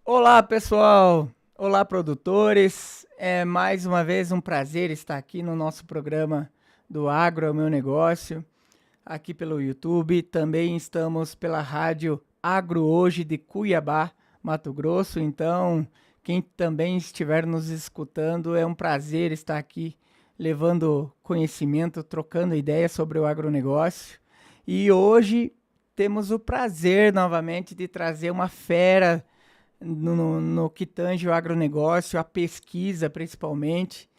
Olá, pessoal! Olá, produtores! É mais uma vez um prazer estar aqui no nosso programa do Agro é o Meu Negócio, aqui pelo YouTube. Também estamos pela rádio Agro Hoje de Cuiabá, Mato Grosso. Então, quem também estiver nos escutando, é um prazer estar aqui levando conhecimento, trocando ideias sobre o agronegócio. E hoje temos o prazer novamente de trazer uma fera no que tange o agronegócio, a pesquisa principalmente.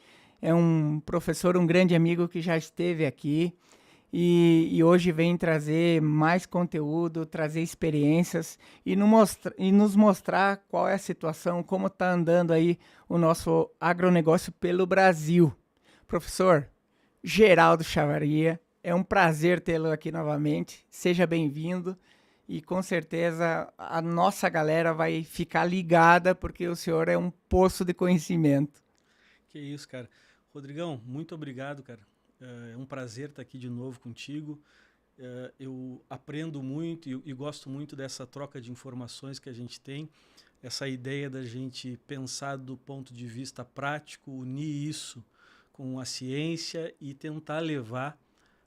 É um professor, um grande amigo que já esteve aqui e hoje vem trazer mais conteúdo, trazer experiências e nos mostrar qual é a situação, como está andando aí o nosso agronegócio pelo Brasil. Professor Geraldo Chavaria, é um prazer tê-lo aqui novamente. Seja bem-vindo. E com certeza a nossa galera vai ficar ligada, porque o senhor é um poço de conhecimento. Que isso, cara. Rodrigão, muito obrigado, cara. É um prazer estar aqui de novo contigo. Eu aprendo muito e gosto muito dessa troca de informações que a gente tem, essa ideia da gente pensar do ponto de vista prático, unir isso com a ciência e tentar levar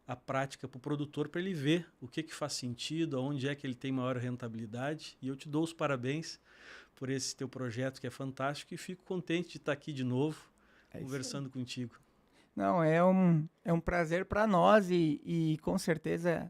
a prática para o produtor para ele ver o que faz sentido, aonde é que ele tem maior rentabilidade. E eu te dou os parabéns por esse teu projeto que é fantástico e fico contente de estar aqui de novo É isso aí. conversando contigo. Não, é um prazer para nós e com certeza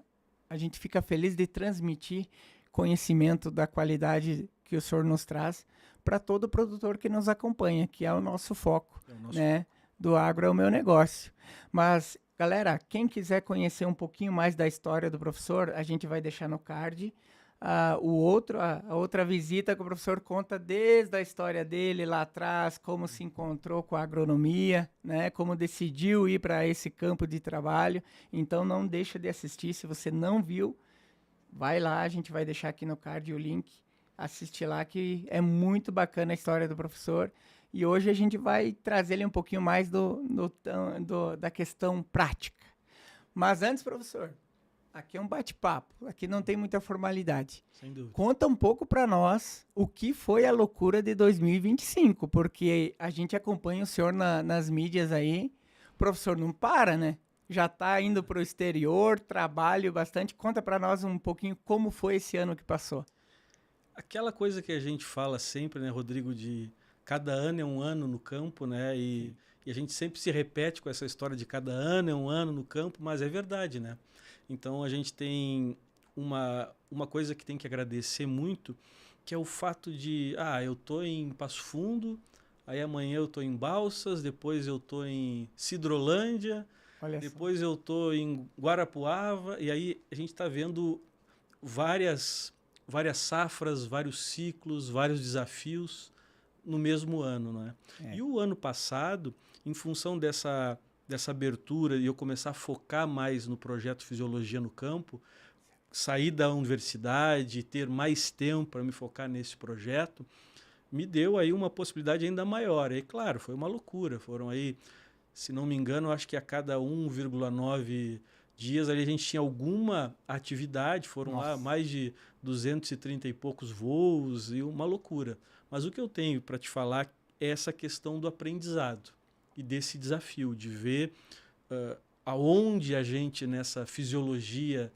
a gente fica feliz de transmitir conhecimento da qualidade que o senhor nos traz para todo produtor que nos acompanha, que é o nosso foco, É o nosso né? foco. Do agro é o meu negócio. Mas, galera, quem quiser conhecer um pouquinho mais da história do professor, a gente vai deixar no card. A outra visita que o professor conta desde a história dele lá atrás, como se encontrou com a agronomia, né, como decidiu ir para esse campo de trabalho. Então não deixa de assistir, se você não viu, vai lá, a gente vai deixar aqui no card o link, assiste lá que é muito bacana a história do professor. E hoje a gente vai trazer ele um pouquinho mais da questão prática. Mas antes, professor, aqui é um bate-papo, aqui não tem muita formalidade. Sem dúvida. Conta um pouco para nós o que foi a loucura de 2025, porque a gente acompanha o senhor nas mídias aí. O professor não para, né? Já está indo para o exterior, trabalho bastante. Conta para nós um pouquinho como foi esse ano que passou. Aquela coisa que a gente fala sempre, né, Rodrigo, de cada ano é um ano no campo, né? E a gente sempre se repete com essa história de cada ano é um ano no campo, mas é verdade, né? Então a gente tem uma coisa que tem que agradecer muito, que é o fato de, eu tô em Passo Fundo, aí amanhã eu tô em Balsas, depois eu tô em Sidrolândia, Olha só. depois eu tô em Guarapuava, e aí a gente está vendo várias várias safras, vários ciclos, vários desafios no mesmo ano, né? É, E o ano passado, em função dessa abertura e eu começar a focar mais no projeto Fisiologia no Campo, sair da universidade, ter mais tempo para me focar nesse projeto, me deu aí uma possibilidade ainda maior. E claro, foi uma loucura. Foram aí, se não me engano, acho que a cada 1,9 dias ali a gente tinha alguma atividade, foram lá nossa, mais de 230 e poucos voos e uma loucura. Mas o que eu tenho para te falar é essa questão do aprendizado e desse desafio de ver aonde a gente nessa fisiologia,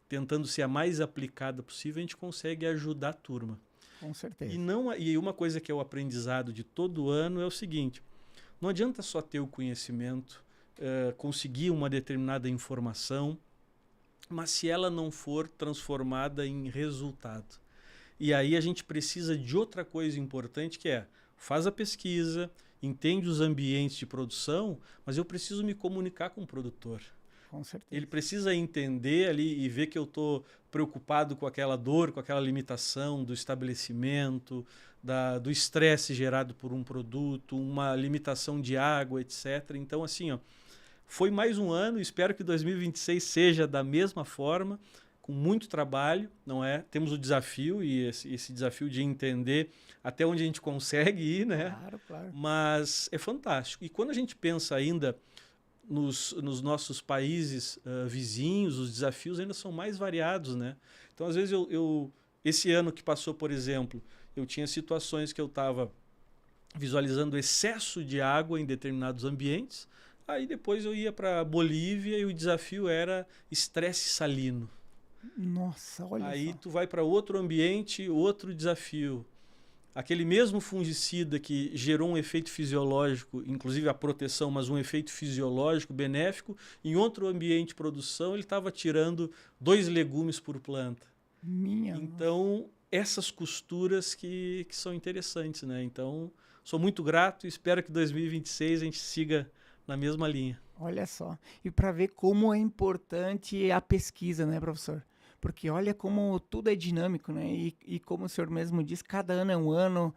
tentando ser a mais aplicada possível, a gente consegue ajudar a turma. com E, certeza. não, e uma coisa que é o aprendizado de todo ano é o seguinte: não adianta só ter o conhecimento, conseguir uma determinada informação, mas se ela não for transformada em resultado. E aí a gente precisa de outra coisa importante que é, faz a pesquisa, entende os ambientes de produção, mas eu preciso me comunicar com o produtor. Com Ele certeza. precisa entender ali e ver que eu estou preocupado com aquela dor, com aquela limitação do estabelecimento, do estresse gerado por um produto, uma limitação de água, etc. Então, assim, ó, foi mais um ano, espero que 2026 seja da mesma forma, com muito trabalho, não é? Temos o desafio e esse desafio de entender até onde a gente consegue ir, né? Claro, claro. Mas é fantástico. E quando a gente pensa ainda nos nossos países vizinhos, os desafios ainda são mais variados, né? Então, às vezes, Esse ano que passou, por exemplo, eu tinha situações que eu estava visualizando excesso de água em determinados ambientes. Aí depois eu ia para Bolívia e o desafio era estresse salino. Nossa, olha Aí só. tu vai para outro ambiente, outro desafio. Aquele mesmo fungicida que gerou um efeito fisiológico, inclusive a proteção, mas um efeito fisiológico benéfico, em outro ambiente de produção ele estava tirando 2 legumes por planta. Minha nossa. Então, essas costuras que são interessantes, né? Então, sou muito grato e espero que 2026 a gente siga na mesma linha. Olha só. E para ver como é importante a pesquisa, né, professor? Porque olha como tudo é dinâmico, né? E como o senhor mesmo diz, cada ano é um ano,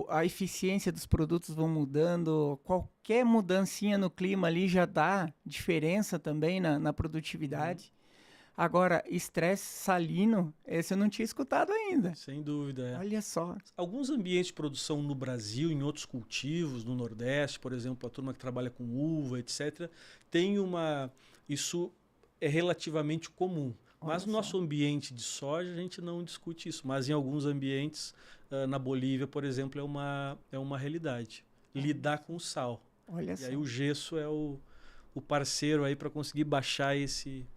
a eficiência dos produtos vão mudando, qualquer mudancinha no clima ali já dá diferença também na produtividade. Agora, estresse salino, esse eu não tinha escutado ainda. Sem dúvida, é. Olha só. Alguns ambientes de produção no Brasil, em outros cultivos, no Nordeste, por exemplo, a turma que trabalha com uva, etc., tem uma. Isso é relativamente comum. Olha Mas no só. nosso ambiente de soja, a gente não discute isso. Mas em alguns ambientes, na Bolívia, por exemplo, é uma realidade. Lidar com o sal. Olha E só. aí o gesso é o parceiro aí para conseguir baixar esse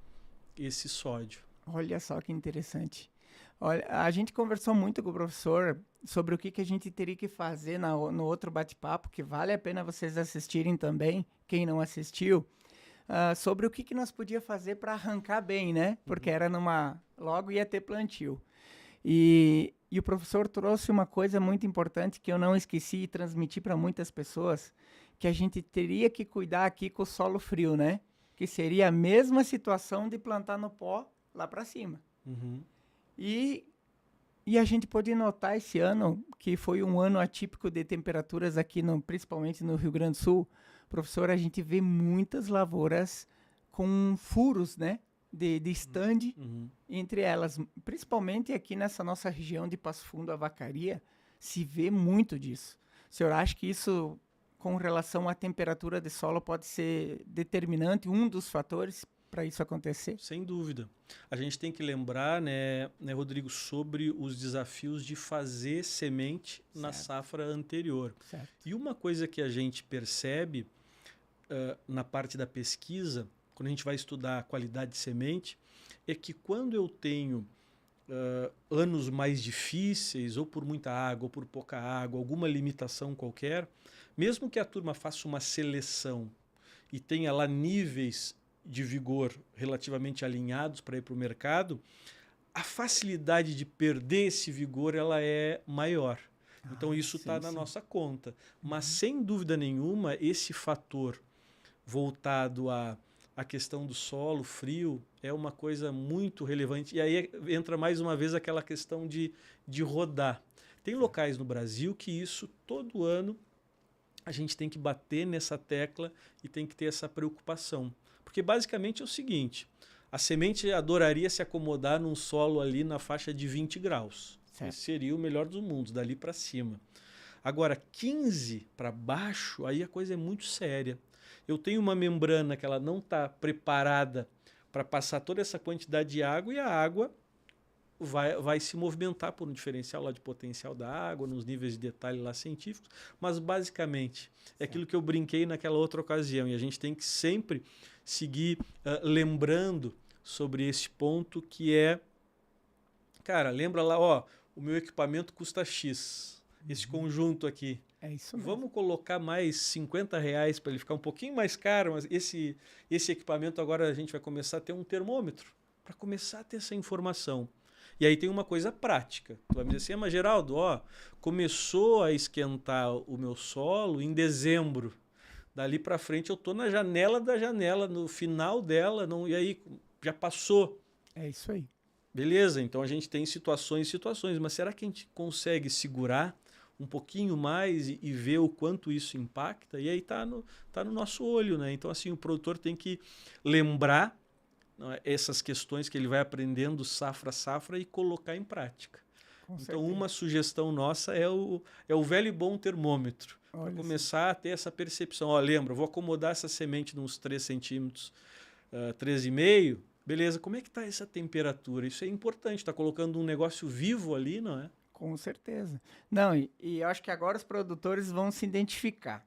sódio. Olha só que interessante. Olha, a gente conversou muito com o professor sobre o que a gente teria que fazer no outro bate-papo, que vale a pena vocês assistirem também, quem não assistiu, sobre o que nós podíamos fazer para arrancar bem, né? Porque era logo ia ter plantio. E o professor trouxe uma coisa muito importante que eu não esqueci e transmiti para muitas pessoas, que a gente teria que cuidar aqui com o solo frio, né? Que seria a mesma situação de plantar no pó lá para cima. Uhum. E a gente pôde notar esse ano, que foi um ano atípico de temperaturas aqui, principalmente no Rio Grande do Sul, professor, a gente vê muitas lavouras com furos, né? De stand entre elas, principalmente aqui nessa nossa região de Passo Fundo, a Vacaria, se vê muito disso. O senhor acha que isso, com relação à temperatura de solo, pode ser determinante, um dos fatores para isso acontecer? Sem dúvida. A gente tem que lembrar, né, Rodrigo, sobre os desafios de fazer semente na safra anterior. Certo. E uma coisa que a gente percebe na parte da pesquisa, quando a gente vai estudar a qualidade de semente, é que quando eu tenho anos mais difíceis, ou por muita água, ou por pouca água, alguma limitação qualquer, mesmo que a turma faça uma seleção e tenha lá níveis de vigor relativamente alinhados para ir para o mercado, a facilidade de perder esse vigor ela é maior. Então isso está na nossa conta. Mas sem dúvida nenhuma, esse fator voltado à questão do solo frio é uma coisa muito relevante. E aí entra mais uma vez aquela questão de rodar. Tem locais no Brasil que isso todo ano a gente tem que bater nessa tecla e tem que ter essa preocupação. Porque basicamente é o seguinte, a semente adoraria se acomodar num solo ali na faixa de 20 graus. Certo. Esse seria o melhor dos mundos, dali para cima. Agora, 15 para baixo, aí a coisa é muito séria. Eu tenho uma membrana que ela não está preparada para passar toda essa quantidade de água e a água vai se movimentar por um diferencial lá de potencial da água, nos níveis de detalhe lá científicos, mas basicamente é aquilo que eu brinquei naquela outra ocasião e a gente tem que sempre seguir lembrando sobre esse ponto que é, cara, lembra lá, ó, o meu equipamento custa X, esse conjunto aqui. É isso mesmo. Vamos colocar mais R$50 para ele ficar um pouquinho mais caro, mas esse equipamento agora a gente vai começar a ter um termômetro para começar a ter essa informação. E aí tem uma coisa prática. Tu vai me dizer assim, mas Geraldo, ó, começou a esquentar o meu solo em dezembro. Dali para frente eu tô na janela da janela, no final dela, não, e aí já passou. É isso aí. Beleza, então a gente tem situações, mas será que a gente consegue segurar um pouquinho mais e ver o quanto isso impacta? E aí tá no nosso olho, né? Então assim, o produtor tem que lembrar essas questões que ele vai aprendendo safra a safra e colocar em prática. Então, uma sugestão nossa é o velho e bom termômetro. Para começar a ter essa percepção. Ó, lembra, vou acomodar essa semente nos 3 centímetros, 3,5, Beleza, como é que está essa temperatura? Isso é importante, está colocando um negócio vivo ali, não é? Com certeza. Não, e eu acho que agora os produtores vão se identificar.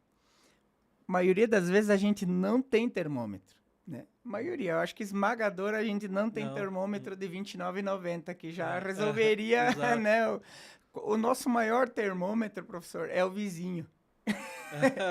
A maioria das vezes a gente não tem termômetro, né? Maioria, eu acho que esmagadora a gente não tem Não. termômetro de R$ 29,90, que já É, resolveria, exato. né? O nosso maior termômetro, professor, é o vizinho.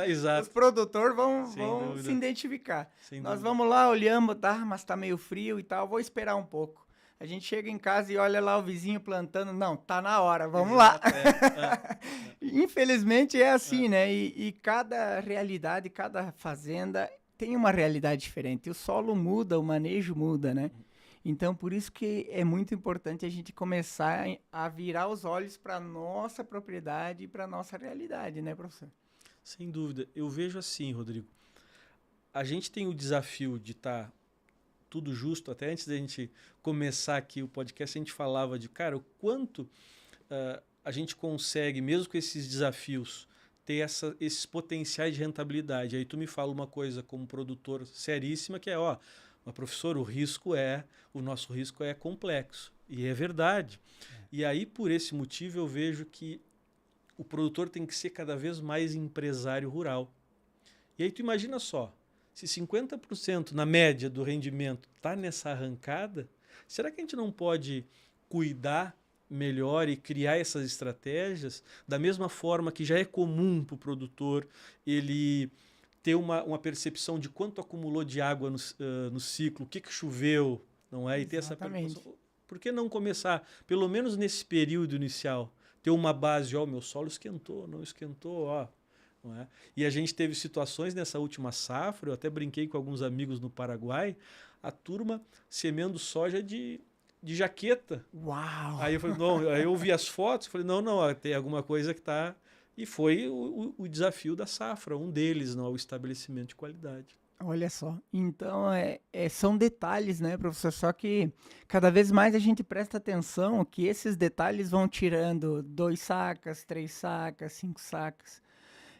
Os Exato. produtores Sem vão se dúvida. identificar. Sem Nós dúvida. vamos lá, olhamos, tá, mas tá meio frio e tal, vou esperar um pouco. A gente chega em casa e olha lá o vizinho plantando. Não, tá na hora, vamos lá. Exato, é. Infelizmente é assim, É. né? E cada realidade, cada fazenda tem uma realidade diferente. O solo muda, o manejo muda, né? Então, por isso que é muito importante a gente começar a virar os olhos para nossa propriedade e para nossa realidade, né, professor? Sem dúvida. Eu vejo assim, Rodrigo. A gente tem o desafio de estar tudo justo. Até antes da gente começar aqui o podcast, a gente falava de, cara, o quanto a gente consegue, mesmo com esses desafios, ter esses potenciais de rentabilidade. Aí tu me fala uma coisa como produtor seríssima, que é, ó, mas professor, o nosso risco é complexo. E é verdade. E aí, por esse motivo, eu vejo que o produtor tem que ser cada vez mais empresário rural. E aí tu imagina só, se 50% na média do rendimento está nessa arrancada, será que a gente não pode cuidar melhor e criar essas estratégias da mesma forma que já é comum para o produtor ele ter uma percepção de quanto acumulou de água no ciclo, o que choveu, não é? E ter essa preocupação. Exatamente. Por que não começar, pelo menos nesse período inicial, ter uma base, ó, meu solo esquentou, não esquentou, ó, não é? E a gente teve situações nessa última safra, eu até brinquei com alguns amigos no Paraguai, a turma semeando soja de jaqueta. Uau! Aí eu falei, não, aí eu vi as fotos, falei, não, não, ó, tem alguma coisa que está. E foi o desafio da safra, um deles, não, o estabelecimento de qualidade. Olha só. Então, são detalhes, né, professor? Só que cada vez mais a gente presta atenção que esses detalhes vão tirando 2 sacas, 3 sacas, 5 sacas.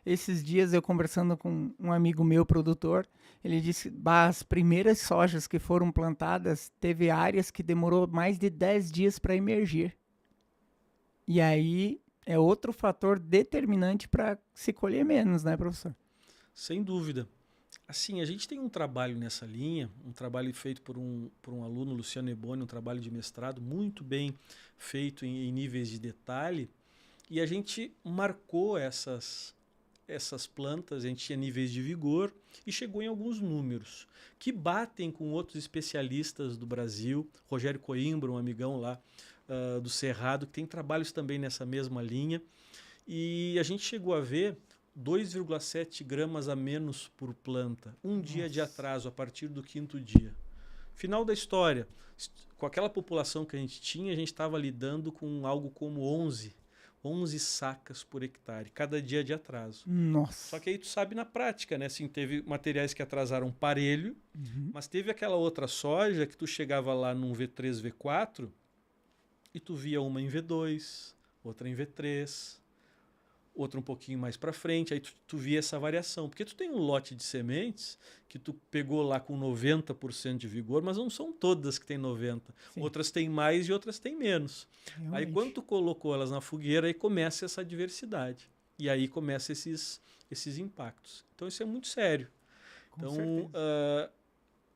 Esses dias eu conversando com um amigo meu, produtor, ele disse que as primeiras sojas que foram plantadas, teve áreas que demorou mais de 10 dias para emergir. E aí é outro fator determinante para se colher menos, né, professor? Sem dúvida. Assim, a gente tem um trabalho nessa linha, um trabalho feito por um aluno, Luciano Eboni, um trabalho de mestrado muito bem feito em níveis de detalhe, e a gente marcou essas plantas, a gente tinha níveis de vigor e chegou em alguns números que batem com outros especialistas do Brasil. Rogério Coimbra, um amigão lá do Cerrado, que tem trabalhos também nessa mesma linha. E a gente chegou a ver 2,7 gramas a menos por planta, um dia de Nossa. atraso a partir do 5º dia. Final da história, com aquela população que a gente tinha, a gente estava lidando com algo como 11 sacas por hectare, cada dia de atraso. Só Nossa. que aí tu sabe na prática, né? Assim, teve materiais que atrasaram parelho, Uhum. mas teve aquela outra soja que tu chegava lá num V3, V4 e tu via uma em V2, outra em V3, outra um pouquinho mais para frente, aí tu via essa variação. Porque tu tem um lote de sementes que tu pegou lá com 90% de vigor, mas não são todas que têm 90%. Sim, Outras têm mais e outras têm menos. Aí quando realmente. tu colocou elas na fogueira, aí começa essa diversidade. E aí começa esses impactos. Então isso é muito sério. Com Então, certeza.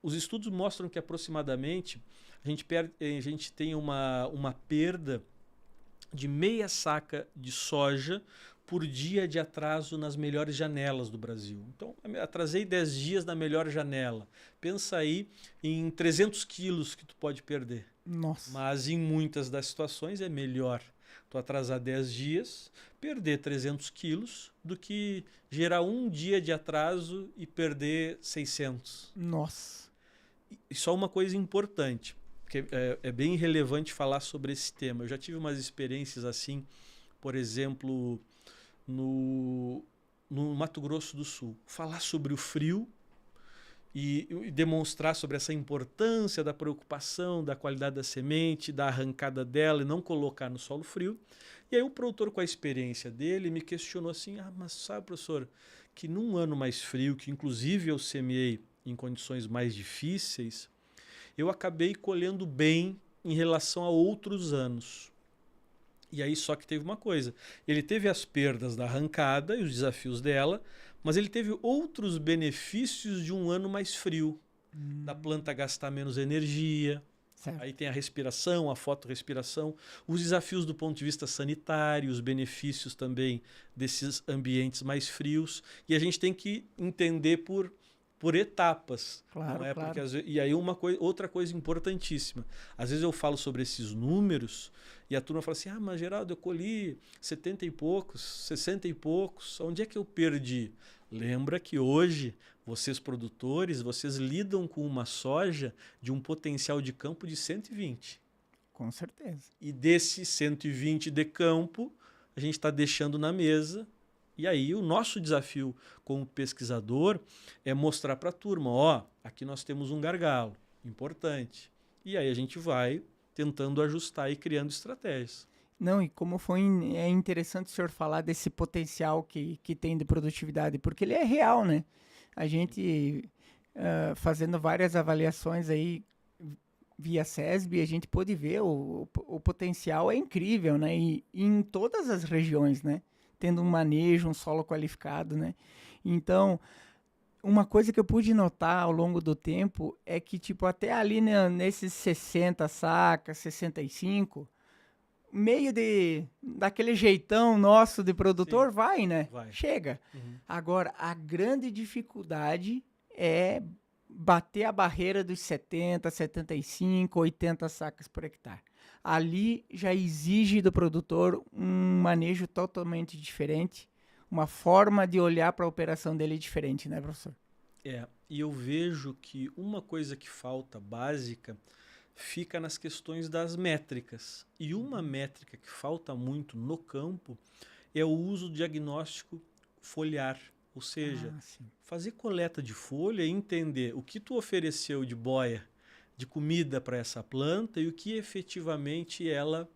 os estudos mostram que aproximadamente a gente tem uma perda de meia saca de soja por dia de atraso nas melhores janelas do Brasil. Então, atrasei 10 dias na melhor janela. Pensa aí em 300 quilos que tu pode perder. Nossa. Mas em muitas das situações é melhor tu atrasar 10 dias, perder 300 quilos, do que gerar um dia de atraso e perder 600. Nossa. E só uma coisa importante, que é bem relevante falar sobre esse tema. Eu já tive umas experiências assim, por exemplo, no Mato Grosso do Sul. Falar sobre o frio e demonstrar sobre essa importância da preocupação, da qualidade da semente, da arrancada dela e não colocar no solo frio. E aí o produtor, com a experiência dele, me questionou assim, mas sabe, professor, que num ano mais frio, que inclusive eu semeei em condições mais difíceis, eu acabei colhendo bem em relação a outros anos. E aí só que teve uma coisa, ele teve as perdas da arrancada e os desafios dela, mas ele teve outros benefícios de um ano mais frio, da planta gastar menos energia. Certo. Aí tem a respiração, a fotorrespiração, os desafios do ponto de vista sanitário, os benefícios também desses ambientes mais frios. E a gente tem que entender por etapas. Claro, não é? claro. Porque, e aí outra coisa importantíssima. Às vezes eu falo sobre esses números e a turma fala assim, mas Geraldo, eu colhi 70 e poucos, 60 e poucos, onde é que eu perdi? Lembra que hoje vocês produtores, vocês lidam com uma soja de um potencial de campo de 120. Com certeza. E desses 120 de campo, a gente está deixando na mesa. E aí o nosso desafio como pesquisador é mostrar para a turma, aqui nós temos um gargalo importante. E aí a gente vai tentando ajustar e criando estratégias. Não, e como é interessante o senhor falar desse potencial que tem de produtividade, porque ele é real, né? A gente, fazendo várias avaliações aí via SESB, a gente pôde ver o potencial é incrível, né? E em todas as regiões, né? Tendo um manejo, um solo qualificado, né? Então, uma coisa que eu pude notar ao longo do tempo é que, tipo, até ali, né, nesses 60 sacas, 65, meio daquele jeitão nosso de produtor, Sim, vai, né? vai. Chega. Uhum. Agora, a grande dificuldade é bater a barreira dos 70, 75, 80 sacas por hectare. Ali já exige do produtor um manejo totalmente diferente, uma forma de olhar para a operação dele diferente, né, professor? E eu vejo que uma coisa que falta básica fica nas questões das métricas. E uma métrica que falta muito no campo é o uso do diagnóstico foliar. Ou seja, fazer coleta de folha e entender o que tu ofereceu de boia, de comida para essa planta e o que efetivamente ela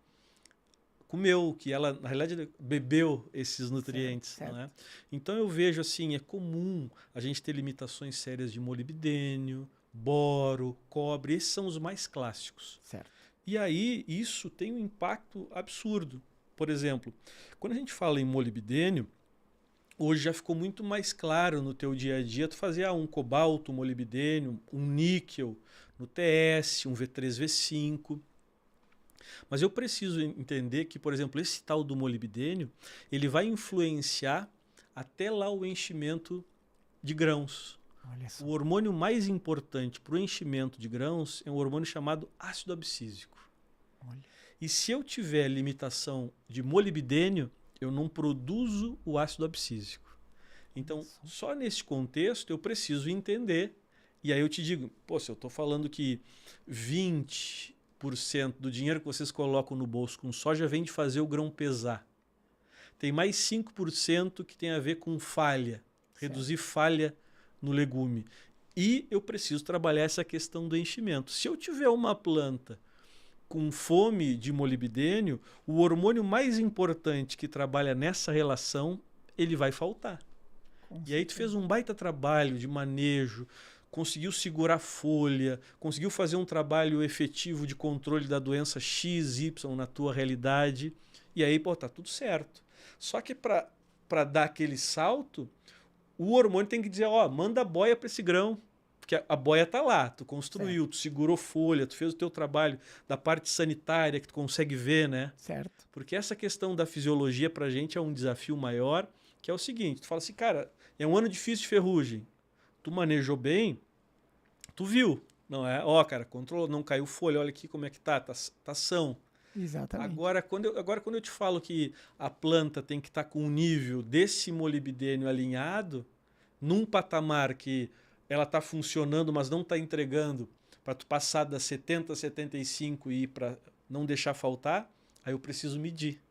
comeu, que ela, na realidade, bebeu esses nutrientes. Certo. Não é? Então eu vejo assim, é comum a gente ter limitações sérias de molibdênio, boro, cobre, esses são os mais clássicos. Certo. E aí isso tem um impacto absurdo. Por exemplo, quando a gente fala em molibdênio, hoje já ficou muito mais claro no teu dia a dia tu fazer um cobalto, um molibdênio, um níquel no TS, um V3, V5. Mas eu preciso entender que, por exemplo, esse tal do molibdênio, ele vai influenciar até lá o enchimento de grãos. Olha só. O hormônio mais importante para o enchimento de grãos é um hormônio chamado ácido abscísico. Olha. E se eu tiver limitação de molibdênio, eu não produzo o ácido abscísico. Então, só nesse contexto eu preciso entender. E aí eu te digo, se eu estou falando que 20% do dinheiro que vocês colocam no bolso com soja vem de fazer o grão pesar. Tem mais 5% que tem a ver com falha, reduzir falha no legume. E eu preciso trabalhar essa questão do enchimento. Se eu tiver uma planta com fome de molibdênio, o hormônio mais importante que trabalha nessa relação, ele vai faltar. E aí tu fez um baita trabalho de manejo, conseguiu segurar a folha, conseguiu fazer um trabalho efetivo de controle da doença XY na tua realidade, e aí, tá tudo certo. Só que para dar aquele salto, o hormônio tem que dizer, manda a boia para esse grão, porque a boia está lá, tu construiu, tu segurou folha, tu fez o teu trabalho da parte sanitária que tu consegue ver, né? Certo. Porque essa questão da fisiologia para a gente é um desafio maior, que é o seguinte, tu fala assim, cara, é um ano difícil de ferrugem, tu manejou bem, tu viu, não é? Cara, controlou, não caiu folha, olha aqui como é que tá são. Exatamente. Agora, quando eu te falo que a planta tem que estar com um nível desse molibdênio alinhado, num patamar que ela está funcionando, mas não está entregando, para tu passar das 70, 75 e ir para não deixar faltar, aí eu preciso medir.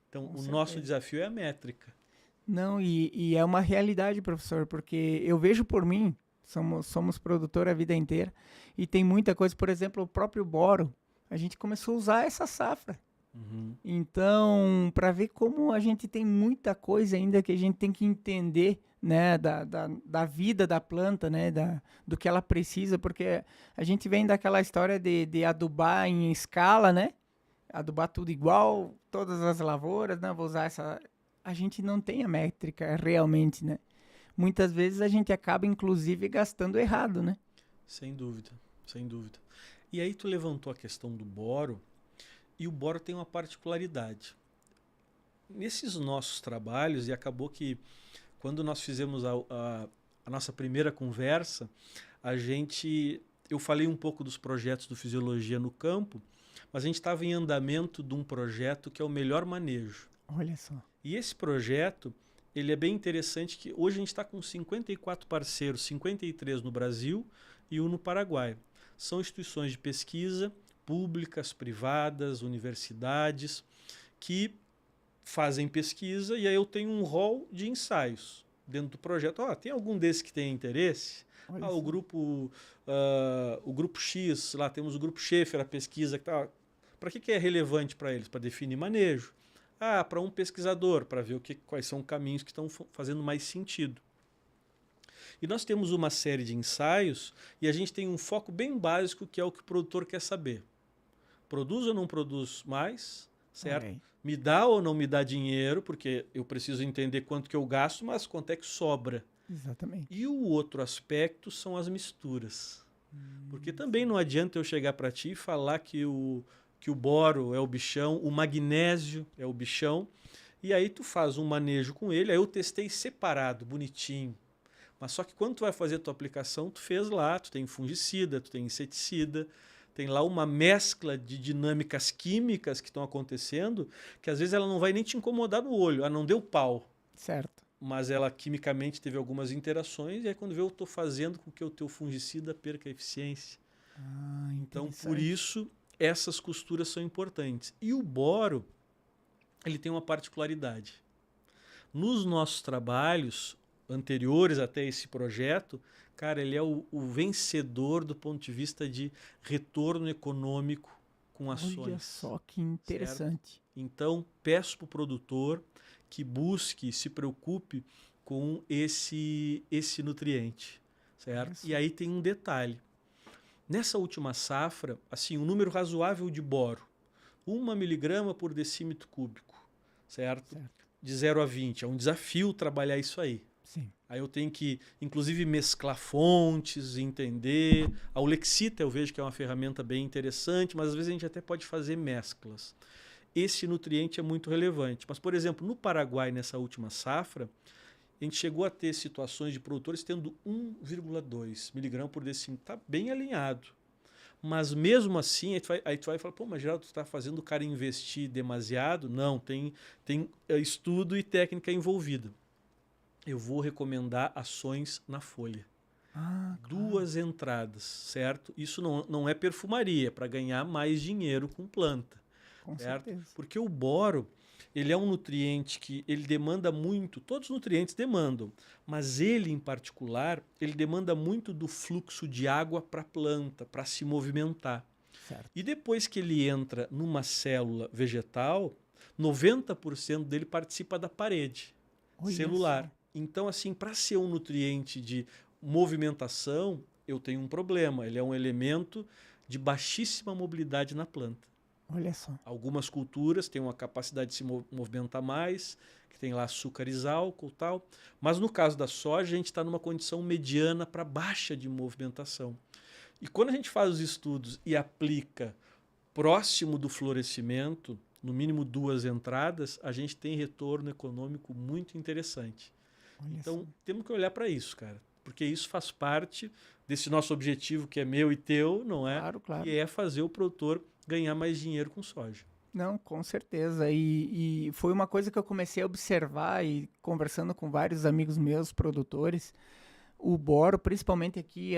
Então, o nosso desafio é a métrica. Não, e é uma realidade, professor, porque eu vejo por mim, somos produtor a vida inteira, e tem muita coisa, por exemplo, o próprio boro, a gente começou a usar essa safra. Uhum. Então, para ver como a gente tem muita coisa ainda que a gente tem que entender, né, da vida da planta, né, do que ela precisa, porque a gente vem daquela história de adubar em escala, né, adubar tudo igual, todas as lavouras, né, vou usar essa... A gente não tem a métrica realmente, né. Muitas vezes a gente acaba, inclusive, gastando errado, né. Sem dúvida, sem dúvida. E aí tu levantou a questão do boro, e o boro tem uma particularidade. Nesses nossos trabalhos, e acabou que quando nós fizemos a nossa primeira conversa, eu falei um pouco dos projetos do Fisiologia no Campo, mas a gente estava em andamento de um projeto que é o Melhor Manejo. Olha só. E esse projeto, ele é bem interessante, que hoje a gente está com 54 parceiros, 53 no Brasil e um no Paraguai. São instituições de pesquisa, públicas, privadas, universidades, que fazem pesquisa, e aí eu tenho um rol de ensaios dentro do projeto. Tem algum desses que tem interesse? Olha O só. grupo X, lá temos o grupo Schaefer, a pesquisa que tá. Para que é relevante para eles? Para definir manejo. Para um pesquisador, para ver quais são os caminhos que estão fazendo mais sentido. E nós temos uma série de ensaios e a gente tem um foco bem básico, que é o que o produtor quer saber. Produz ou não produz mais, certo? Okay. Me dá ou não me dá dinheiro, porque eu preciso entender quanto que eu gasto, mas quanto é que sobra. Exatamente. E o outro aspecto são as misturas. Porque também não adianta eu chegar para ti e falar que o boro é o bichão, o magnésio é o bichão, e aí tu faz um manejo com ele. Aí eu testei separado, bonitinho. Mas só que quando tu vai fazer a tua aplicação, tu fez lá, tu tem fungicida, tu tem inseticida, tem lá uma mescla de dinâmicas químicas que estão acontecendo, que às vezes ela não vai nem te incomodar no olho. Não deu pau. Certo. Mas ela quimicamente teve algumas interações, e aí quando vê eu estou fazendo com que o teu fungicida perca a eficiência. Então, por isso, essas costuras são importantes. E o boro, ele tem uma particularidade. Nos nossos trabalhos anteriores até esse projeto, cara, ele é o vencedor do ponto de vista de retorno econômico com ações. Olha só que interessante. Certo? Então, peço para o produtor que busque, se preocupe com esse nutriente, certo? E aí tem um detalhe. Nessa última safra, assim, um número razoável de boro, 1 miligrama por decímetro cúbico, certo? De 0 a 20. É um desafio trabalhar isso aí. Sim. Aí eu tenho que, inclusive, mesclar fontes, entender. A Ulexita eu vejo que é uma ferramenta bem interessante, mas às vezes a gente até pode fazer mesclas. Esse nutriente é muito relevante. Mas, por exemplo, no Paraguai, nessa última safra, a gente chegou a ter situações de produtores tendo 1,2 miligrama por decímetro. Está bem alinhado. Mas mesmo assim, aí tu vai falar, pô, mas Geraldo, tu está fazendo o cara investir demasiado? Não, tem estudo e técnica envolvida. Eu vou recomendar ações na folha. Claro. 2 entradas, certo? Isso não é perfumaria, é para ganhar mais dinheiro com planta. Com certo? certeza. Porque o boro, ele é um nutriente que ele demanda muito, todos os nutrientes demandam, mas ele em particular, ele demanda muito do fluxo de água para a planta, para se movimentar. Certo. E depois que ele entra numa célula vegetal, 90% dele participa da parede celular. Só. Então, assim, para ser um nutriente de movimentação, eu tenho um problema. Ele é um elemento de baixíssima mobilidade na planta. Olha só. Algumas culturas têm uma capacidade de se movimentar mais, que tem lá açúcares, álcool e tal. Mas no caso da soja, a gente está numa condição mediana para baixa de movimentação. E quando a gente faz os estudos e aplica próximo do florescimento, no mínimo 2 entradas, a gente tem retorno econômico muito interessante. Olha Então, só. temos que olhar para isso, cara. Porque isso faz parte desse nosso objetivo, que é meu e teu, não é? Claro, claro. E é fazer o produtor ganhar mais dinheiro com soja. Não, com certeza. E foi uma coisa que eu comecei a observar e conversando com vários amigos meus, produtores. O boro, principalmente aqui,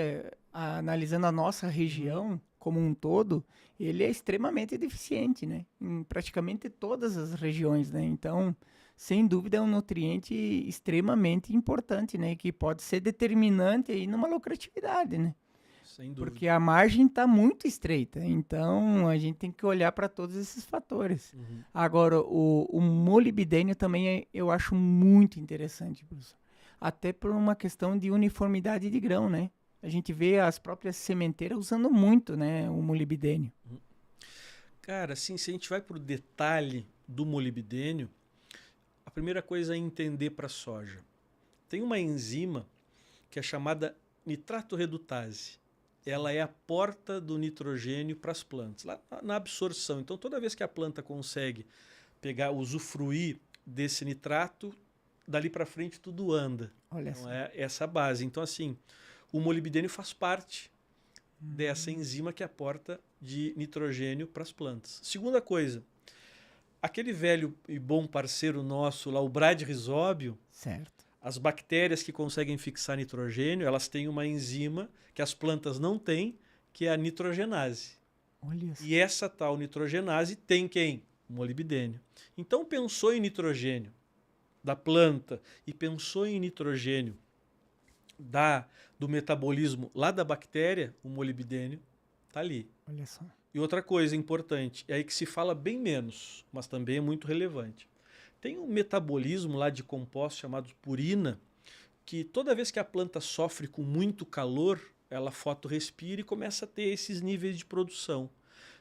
analisando a nossa região como um todo, ele é extremamente deficiente, né? Em praticamente todas as regiões, né? Então, sem dúvida, é um nutriente extremamente importante, né? Que pode ser determinante aí numa lucratividade, né? Sem dúvida. Porque a margem está muito estreita. Então, a gente tem que olhar para todos esses fatores. Agora, o molibdênio também eu acho muito interessante, professor. Até por uma questão de uniformidade de grão, né? A gente vê as próprias sementeiras usando muito, né, o molibdênio. Cara, assim, se a gente vai para o detalhe do molibdênio, a primeira coisa é entender para a soja. Tem uma enzima que é chamada nitrato redutase. Ela é a porta do nitrogênio para as plantas, lá na absorção. Então, toda vez que a planta consegue usufruir desse nitrato, dali para frente tudo anda. Olha então, só. é essa a base. Então, assim, o molibdênio faz parte dessa enzima que é a porta de nitrogênio para as plantas. Segunda coisa, aquele velho e bom parceiro nosso lá, o bradyrhizóbio, Certo. as bactérias que conseguem fixar nitrogênio, elas têm uma enzima que as plantas não têm, que é a nitrogenase. Olha só. E essa tal nitrogenase tem quem? O molibdênio. Então, pensou em nitrogênio da planta e pensou em nitrogênio do metabolismo lá da bactéria, o molibdênio está ali. Olha só. E outra coisa importante, é aí que se fala bem menos, mas também é muito relevante. Tem um metabolismo lá de compostos chamados purina, que toda vez que a planta sofre com muito calor, ela fotorrespira e começa a ter esses níveis de produção.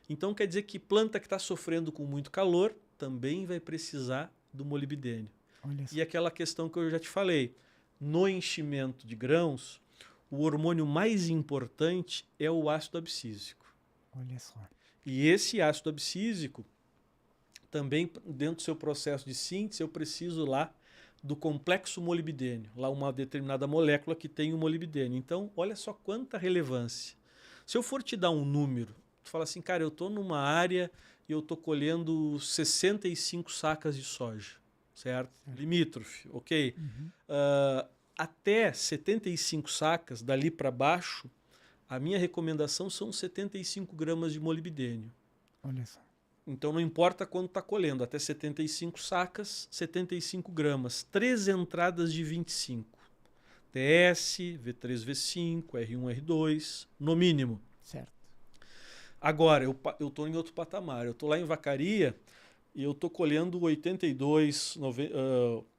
Então quer dizer que planta que está sofrendo com muito calor também vai precisar do molibdênio. Olha só. E aquela questão que eu já te falei, no enchimento de grãos, o hormônio mais importante é o ácido abscísico. Olha só. E esse ácido abscísico, também dentro do seu processo de síntese, eu preciso lá do complexo molibdênio, lá uma determinada molécula que tem o molibdênio. Então, olha só quanta relevância. Se eu for te dar um número, tu fala assim, cara, eu estou numa área e eu estou colhendo 65 sacas de soja, certo? Limítrofe, ok? Até 75 sacas, dali para baixo, a minha recomendação são 75 gramas de molibdênio. Olha só. Então não importa quando está colhendo, até 75 sacas, 75 gramas. 3 entradas de 25. TS, V3, V5, R1, R2, no mínimo. Certo. Agora, eu estou em outro patamar. Eu estou lá em Vacaria e eu estou colhendo 82,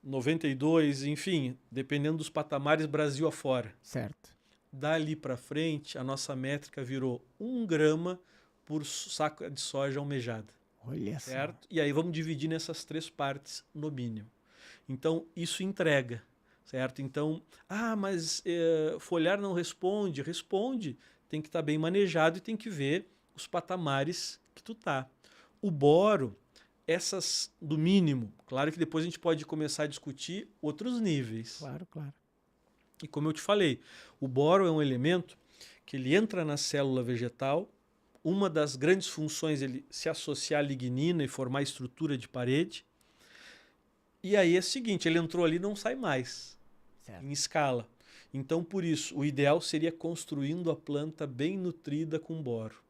92, enfim, dependendo dos patamares Brasil afora. Certo. Dali para frente, a nossa métrica virou 1 grama por saco de soja almejada. Olha certo? só. E aí vamos dividir nessas 3 partes no mínimo. Então, isso entrega, certo? Então, mas foliar não responde. Responde. Tem que estar bem manejado e tem que ver os patamares que tu tá. O boro, essas do mínimo. Claro que depois a gente pode começar a discutir outros níveis. Claro, claro. E como eu te falei, o boro é um elemento que ele entra na célula vegetal. Uma das grandes funções é ele se associar à lignina e formar estrutura de parede. E aí é o seguinte, ele entrou ali e não sai mais, certo, em escala. Então, por isso, o ideal seria construindo a planta bem nutrida com boro.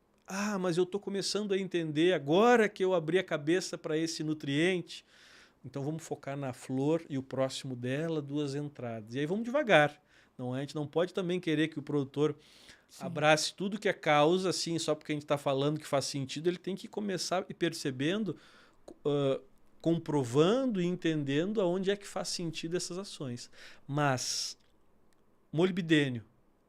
Mas eu estou começando a entender agora que eu abri a cabeça para esse nutriente. Então vamos focar na flor e o próximo dela, 2 entradas. E aí vamos devagar. Não, a gente não pode também querer que o produtor abrace tudo que é causa, assim, só porque a gente está falando que faz sentido. Ele tem que começar e percebendo, comprovando e entendendo aonde é que faz sentido essas ações. Mas molibdênio,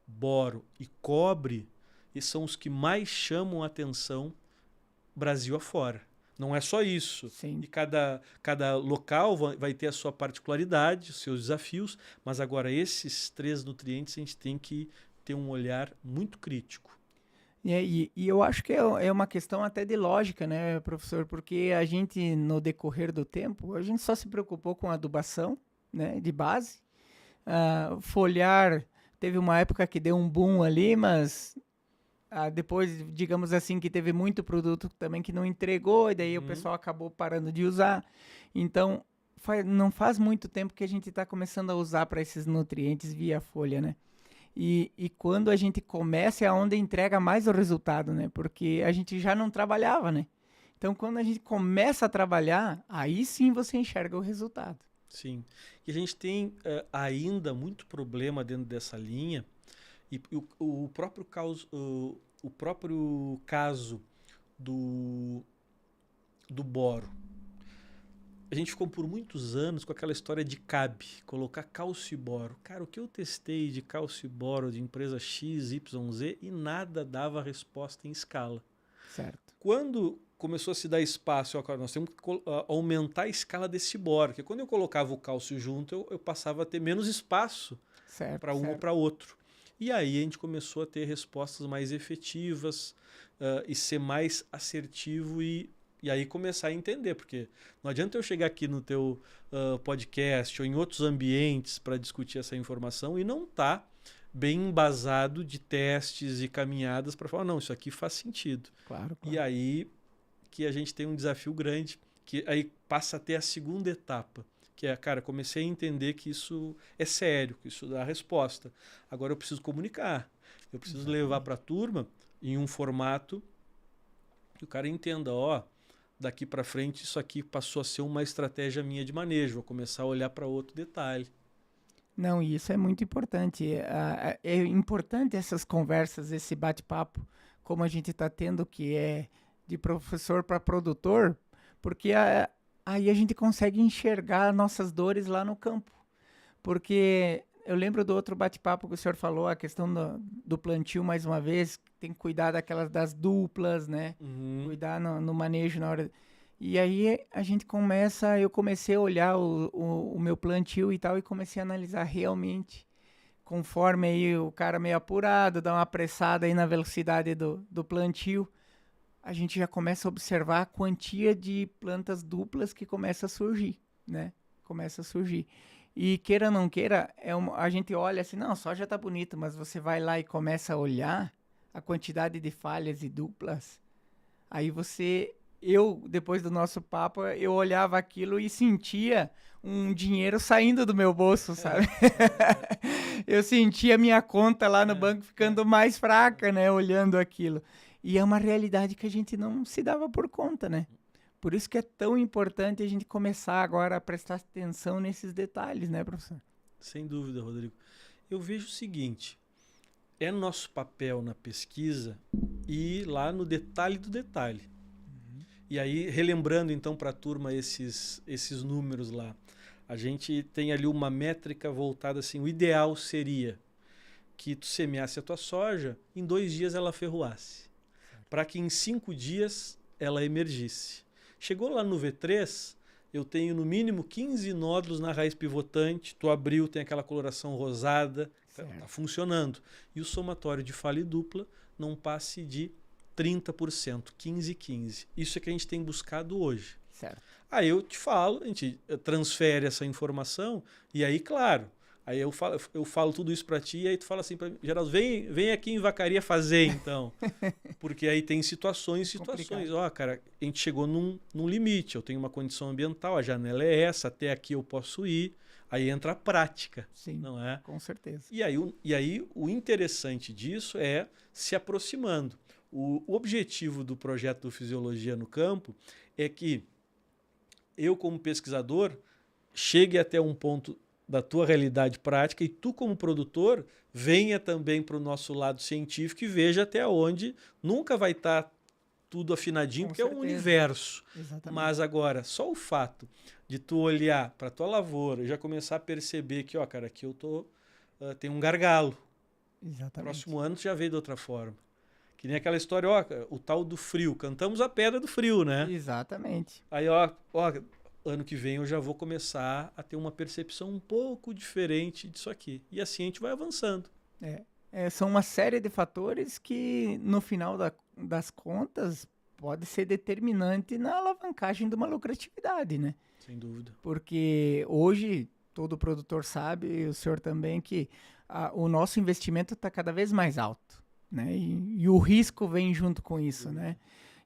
boro e cobre, esses são os que mais chamam a atenção Brasil afora. Não é só isso. Sim. E cada local vai ter a sua particularidade, os seus desafios, mas agora esses 3 nutrientes a gente tem que ter um olhar muito crítico. E eu acho que é uma questão até de lógica, né, professor? Porque a gente, no decorrer do tempo, a gente só se preocupou com adubação, né, de base. Foliar, teve uma época que deu um boom ali, mas depois, digamos assim, que teve muito produto também que não entregou, e daí o pessoal acabou parando de usar. Então, não faz muito tempo que a gente está começando a usar para esses nutrientes via folha, né? E quando a gente começa é onde entrega mais o resultado, né? Porque a gente já não trabalhava, né? Então, quando a gente começa a trabalhar, aí sim você enxerga o resultado. Sim. E a gente tem ainda muito problema dentro dessa linha, E o próprio caso do boro. A gente ficou por muitos anos com aquela história de CAB, colocar cálcio e boro. Cara, o que eu testei de cálcio e boro de empresa X, Y, Z e nada dava resposta em escala. Certo. Quando começou a se dar espaço, nós temos que aumentar a escala desse boro, porque quando eu colocava o cálcio junto, eu passava a ter menos espaço para um ou para outro. E aí a gente começou a ter respostas mais efetivas e ser mais assertivo e aí começar a entender, porque não adianta eu chegar aqui no teu podcast ou em outros ambientes para discutir essa informação e não tá bem embasado de testes e caminhadas para falar, não, isso aqui faz sentido. Claro. E aí que a gente tem um desafio grande, que aí passa a ter a segunda etapa, que é, cara, comecei a entender que isso é sério, que isso dá resposta. Agora eu preciso comunicar, eu preciso levar para a turma em um formato que o cara entenda, daqui para frente isso aqui passou a ser uma estratégia minha de manejo, vou começar a olhar para outro detalhe. Não, e isso é muito importante. É importante essas conversas, esse bate-papo, como a gente está tendo, que é de professor para produtor, porque aí a gente consegue enxergar nossas dores lá no campo. Porque eu lembro do outro bate-papo que o senhor falou, a questão do plantio, mais uma vez, tem que cuidar das duplas, né? Cuidar no manejo na hora... E aí eu comecei a olhar o meu plantio e tal, e comecei a analisar realmente, conforme aí o cara meio apurado, dá uma apressada aí na velocidade do plantio, a gente já começa a observar a quantia de plantas duplas que começa a surgir, né? Começa a surgir. E queira ou não queira, a gente olha assim, não, só já tá bonito, mas você vai lá e começa a olhar a quantidade de falhas e duplas, aí depois do nosso papo, eu olhava aquilo e sentia um dinheiro saindo do meu bolso, sabe? Eu sentia a minha conta lá no banco ficando mais fraca, né? Olhando aquilo. E é uma realidade que a gente não se dava por conta, né? Por isso que é tão importante a gente começar agora a prestar atenção nesses detalhes, né, professor? Sem dúvida, Rodrigo. Eu vejo o seguinte, é nosso papel na pesquisa ir lá no detalhe do detalhe. E aí, relembrando então para a turma esses números lá, a gente tem ali uma métrica voltada assim, o ideal seria que tu semeasse a tua soja, em 2 dias ela ferroasse, para que em 5 dias ela emergisse. Chegou lá no V3, eu tenho no mínimo 15 nódulos na raiz pivotante, tu abriu, tem aquela coloração rosada, está funcionando. E o somatório de falha e dupla não passe de 30%, 15. Isso é que a gente tem buscado hoje. Certo. Aí eu te falo, a gente transfere essa informação e aí, claro, aí eu falo tudo isso para ti e aí tu fala assim para mim, Geraldo, vem aqui em Vacaria fazer então. Porque aí tem situações. Cara, a gente chegou num limite, eu tenho uma condição ambiental, a janela é essa, até aqui eu posso ir. Aí entra a prática. Sim, não é? Com certeza. E aí o interessante disso é se aproximando. O objetivo do projeto do Fisiologia no Campo é que eu, como pesquisador, chegue até um ponto da tua realidade prática e tu, como produtor, venha também para o nosso lado científico e veja até onde nunca vai estar tudo afinadinho, porque é um universo. Exatamente. Mas agora, só o fato de tu olhar para a tua lavoura e já começar a perceber que, cara, aqui eu tem um gargalo. Exatamente. Próximo ano tu já veio de outra forma. Que nem aquela história, o tal do frio. Cantamos a pedra do frio, né? Exatamente. Aí, ano que vem eu já vou começar a ter uma percepção um pouco diferente disso aqui. E assim a gente vai avançando. São uma série de fatores que, no final das contas, pode ser determinante na alavancagem de uma lucratividade, né? Sem dúvida. Porque hoje, todo produtor sabe, e o senhor também, que o nosso investimento está cada vez mais alto, né? E o risco vem junto com isso, né?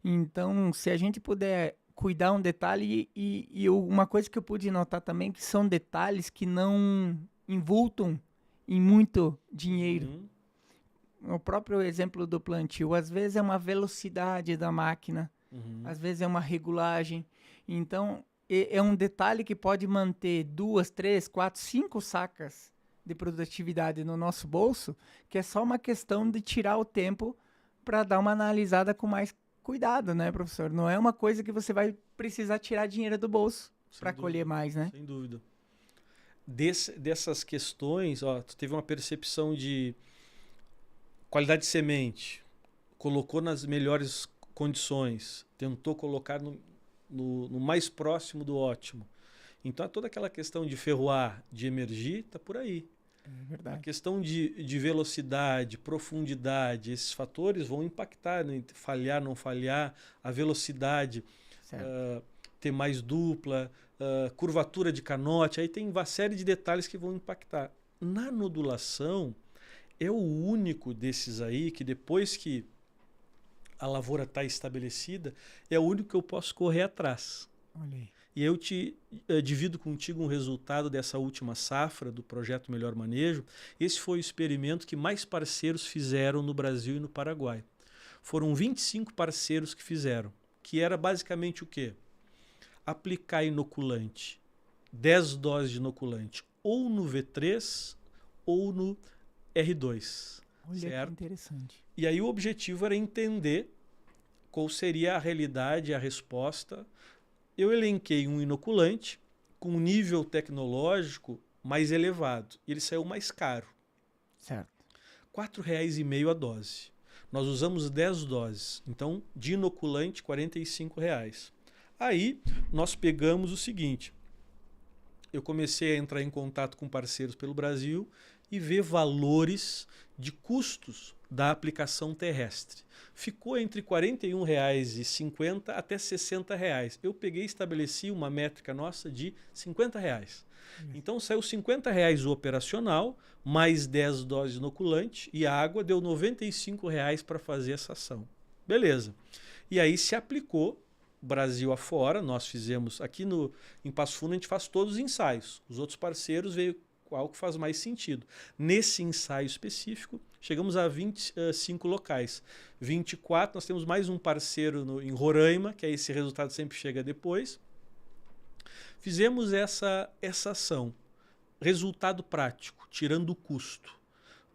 Então, se a gente puder cuidar um detalhe, e uma coisa que eu pude notar também, que são detalhes que não invultam em muito dinheiro. O próprio exemplo do plantio, às vezes é uma velocidade da máquina, às vezes é uma regulagem. Então, é um detalhe que pode manter 2, 3, 4, 5 sacas de produtividade no nosso bolso, que é só uma questão de tirar o tempo para dar uma analisada com mais cuidado, né, professor? Não é uma coisa que você vai precisar tirar dinheiro do bolso para colher mais, né? Sem dúvida. Dessas questões, ó, tu teve uma percepção de qualidade de semente, colocou nas melhores condições, tentou colocar no mais próximo do ótimo. Então, toda aquela questão de ferroar, de emergir, está por aí. É verdade. A questão de velocidade, profundidade, esses fatores vão impactar, né? Falhar, não falhar, a velocidade, ter mais dupla, curvatura de canote, aí tem uma série de detalhes que vão impactar. Na nodulação, é o único desses aí que depois que a lavoura está estabelecida, é o único que eu posso correr atrás. Olha aí. E eu te divido contigo um resultado dessa última safra do projeto Melhor Manejo. Esse foi o experimento que mais parceiros fizeram no Brasil e no Paraguai. Foram 25 parceiros que fizeram, que era basicamente o quê? Aplicar inoculante, 10 doses de inoculante, ou no V3 ou no R2. Olha certo? que interessante. E aí o objetivo era entender qual seria a realidade, a resposta. Eu elenquei um inoculante com um nível tecnológico mais elevado. E ele saiu mais caro. Certo. R$ 4,5 a dose. Nós usamos 10 doses. Então, de inoculante, R$ 45,00. Aí, nós pegamos o seguinte. Eu comecei a entrar em contato com parceiros pelo Brasil e ver valores de custos da aplicação terrestre. Ficou entre R$ 41,50 até R$ 60,00. Eu peguei e estabeleci uma métrica nossa de R$ 50,00. Então saiu R$ 50,00 o operacional, mais 10 doses de inoculante e a água deu R$ 95,00 para fazer essa ação. Beleza. E aí se aplicou Brasil afora, nós fizemos aqui em Passo Fundo, a gente faz todos os ensaios. Os outros parceiros veio qual que faz mais sentido. Nesse ensaio específico, chegamos a 25 locais. 24, nós temos mais um parceiro em Roraima, que aí esse resultado sempre chega depois. Fizemos essa ação. Resultado prático, tirando o custo.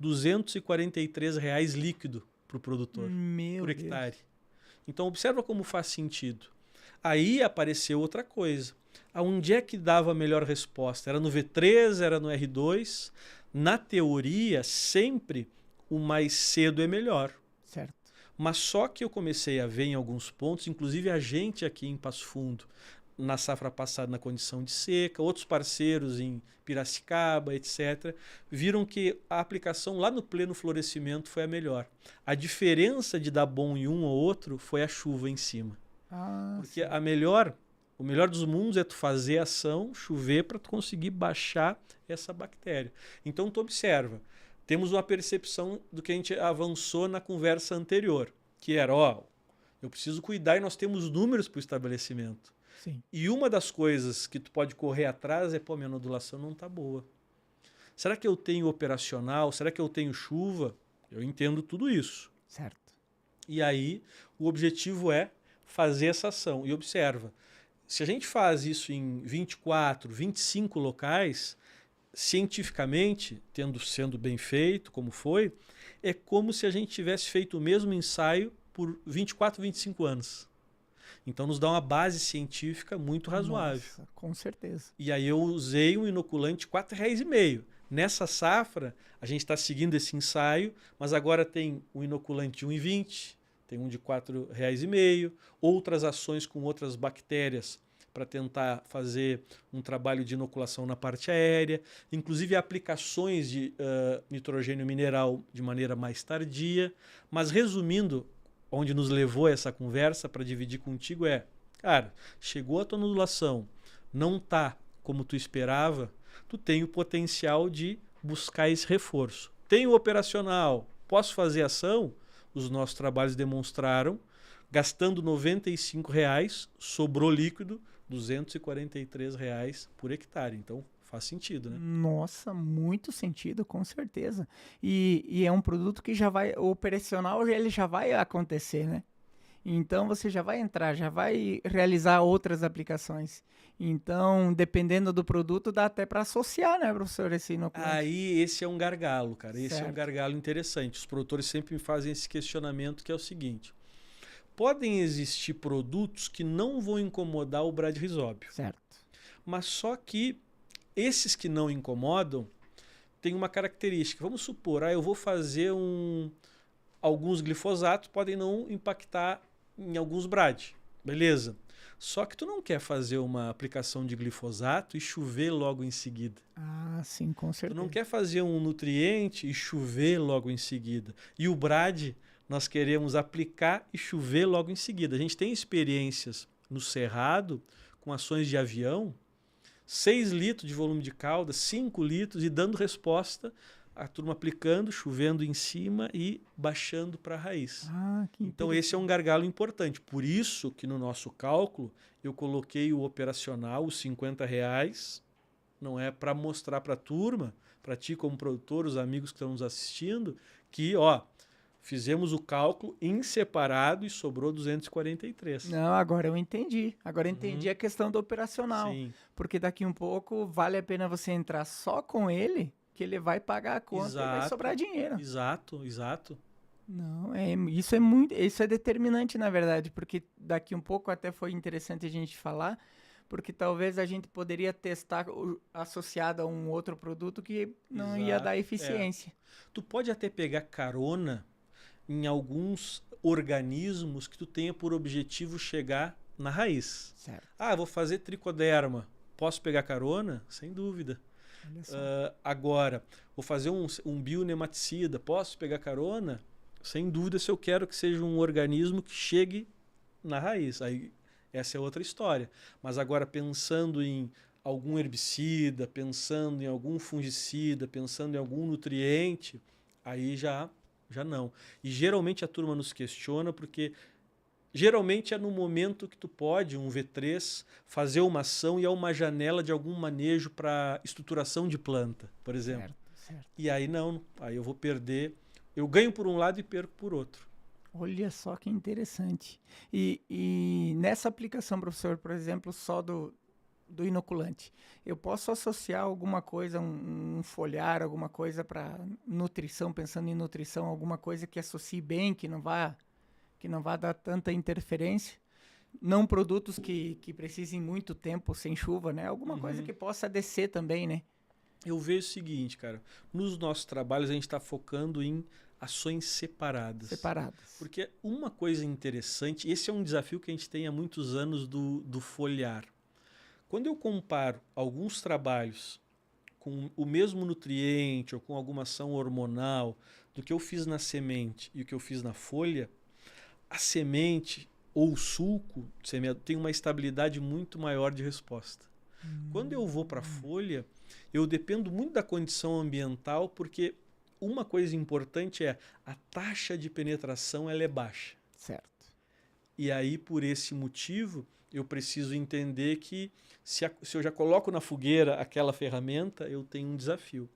R$ 243,00 líquido para o produtor, por hectare. Deus. Então, observa como faz sentido. Aí apareceu outra coisa. Aonde é que dava a melhor resposta? Era no V3, era no R2? Na teoria, sempre o mais cedo é melhor. Certo. Mas só que eu comecei a ver em alguns pontos, inclusive a gente aqui em Passo Fundo, na safra passada na condição de seca, outros parceiros em Piracicaba, etc., viram que a aplicação lá no pleno florescimento foi a melhor. A diferença de dar bom em um ou outro foi a chuva em cima. Porque sim. O melhor dos mundos é tu fazer ação, chover, para tu conseguir baixar essa bactéria. Então tu observa, temos uma percepção do que a gente avançou na conversa anterior, que era, eu preciso cuidar e nós temos números para o estabelecimento. Sim. E uma das coisas que tu pode correr atrás é, minha nodulação não está boa. Será que eu tenho operacional? Será que eu tenho chuva? Eu entendo tudo isso. Certo. E aí o objetivo é fazer essa ação. E observa, se a gente faz isso em 24, 25 locais, cientificamente, sendo bem feito, como foi, é como se a gente tivesse feito o mesmo ensaio por 24, 25 anos. Então nos dá uma base científica muito razoável. Nossa, com certeza. E aí eu usei um inoculante R$ 4,5. Nessa safra, a gente está seguindo esse ensaio, mas agora tem um inoculante de R$ 1,20, tem um de R$ 4,5, outras ações com outras bactérias para tentar fazer um trabalho de inoculação na parte aérea, inclusive aplicações de nitrogênio mineral de maneira mais tardia. Mas resumindo, onde nos levou essa conversa para dividir contigo cara, chegou a tua nodulação, não está como tu esperava, tu tem o potencial de buscar esse reforço. Tem o operacional, posso fazer ação? Os nossos trabalhos demonstraram, gastando R$ 95,00, sobrou líquido, R$ 243,00 por hectare. Então, faz sentido, né? Nossa, muito sentido, com certeza. E é um produto que já vai, o operacional ele já vai acontecer, né? Então você já vai entrar, já vai realizar outras aplicações. Então, dependendo do produto, dá até para associar, né, professor, esse inoculante. Aí esse é um gargalo, cara. Esse é um Certo. gargalo interessante. Os produtores sempre me fazem esse questionamento, que é o seguinte: podem existir produtos que não vão incomodar o bradyrhizóbio, Certo. mas só que esses que não incomodam têm uma característica. Vamos supor, eu vou fazer alguns glifosatos, podem não impactar em alguns brad, beleza? Só que tu não quer fazer uma aplicação de glifosato e chover logo em seguida. Ah, sim, com Tu certeza. não quer fazer um nutriente e chover logo em seguida. E o brad nós queremos aplicar e chover logo em seguida. A gente tem experiências no cerrado com ações de avião, 6 litros de volume de calda, 5 litros e dando resposta, a turma aplicando, chovendo em cima e baixando para a raiz. Ah, que Então esse é um gargalo importante. Por isso que no nosso cálculo eu coloquei o operacional, os R$50, não é para mostrar para a turma, para ti como produtor, os amigos que estão nos assistindo, que fizemos o cálculo em separado e sobrou 243. Não, agora eu entendi. Agora eu entendi a questão do operacional. Sim. Porque daqui um pouco vale a pena você entrar só com ele, que ele vai pagar a conta e vai sobrar dinheiro. Exato. Não, isso é determinante, na verdade, porque daqui um pouco até foi interessante a gente falar, porque talvez a gente poderia testar associado a um outro produto que não ia dar eficiência. Tu pode até pegar carona em alguns organismos que tu tenha por objetivo chegar na raiz. Certo. Vou fazer tricoderma. Posso pegar carona? Sem dúvida. Agora, vou fazer um bionematicida. Posso pegar carona? Sem dúvida, se eu quero que seja um organismo que chegue na raiz. Aí, essa é outra história. Mas agora, pensando em algum herbicida, pensando em algum fungicida, pensando em algum nutriente, aí já não. E geralmente a turma nos questiona porque geralmente é no momento que tu pode, um V3, fazer uma ação e é uma janela de algum manejo para estruturação de planta, por exemplo. Certo. E aí não, aí eu vou perder, eu ganho por um lado e perco por outro. Olha só que interessante. E nessa aplicação, professor, por exemplo, só do inoculante, eu posso associar alguma coisa, um foliar, alguma coisa para nutrição, pensando em nutrição, alguma coisa que associe bem, que não vá dar tanta interferência? Não produtos que precisem muito tempo sem chuva, né? Alguma coisa que possa descer também, né? Eu vejo o seguinte, cara, nos nossos trabalhos a gente está focando em ações separadas. Porque uma coisa interessante, esse é um desafio que a gente tem há muitos anos do foliar. Quando eu comparo alguns trabalhos com o mesmo nutriente ou com alguma ação hormonal do que eu fiz na semente e o que eu fiz na folha, a semente ou o sulco tem uma estabilidade muito maior de resposta. Quando eu vou para a folha, eu dependo muito da condição ambiental, porque uma coisa importante é a taxa de penetração ela é baixa. Certo. E aí, por esse motivo, eu preciso entender que se eu já coloco na fogueira aquela ferramenta, eu tenho um desafio.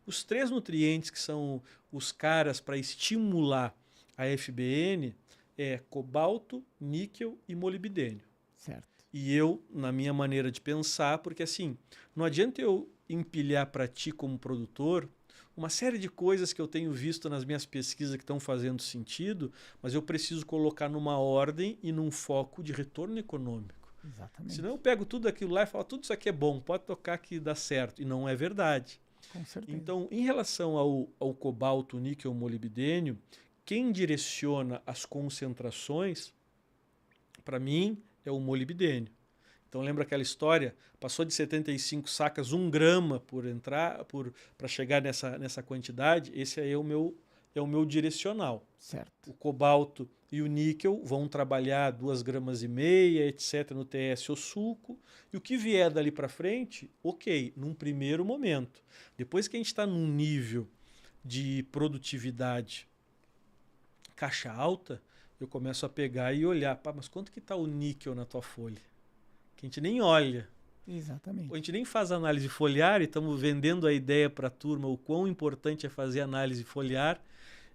Os 3 nutrientes que são os caras para estimular a FBN é cobalto, níquel e molibdênio. Certo. E eu, na minha maneira de pensar, porque assim, não adianta eu empilhar para ti como produtor uma série de coisas que eu tenho visto nas minhas pesquisas que estão fazendo sentido, mas eu preciso colocar numa ordem e num foco de retorno econômico. Exatamente. Senão eu pego tudo aquilo lá e falo, tudo isso aqui é bom, pode tocar que dá certo. E não é verdade. Com certeza. Então, em relação ao cobalto, níquel, molibdênio, quem direciona as concentrações, para mim, é o molibdênio. Então lembra aquela história? Passou de 75 sacas, 1 grama para chegar nessa quantidade. Esse aí é o meu direcional. Certo. O cobalto e o níquel vão trabalhar 2,5 gramas, etc. no TS ou sulco. E o que vier dali para frente, ok, num primeiro momento. Depois que a gente está num nível de produtividade caixa alta, eu começo a pegar e olhar, mas quanto que está o níquel na tua folha? Que a gente nem olha. Exatamente. A gente nem faz análise foliar e estamos vendendo a ideia para a turma o quão importante é fazer análise foliar.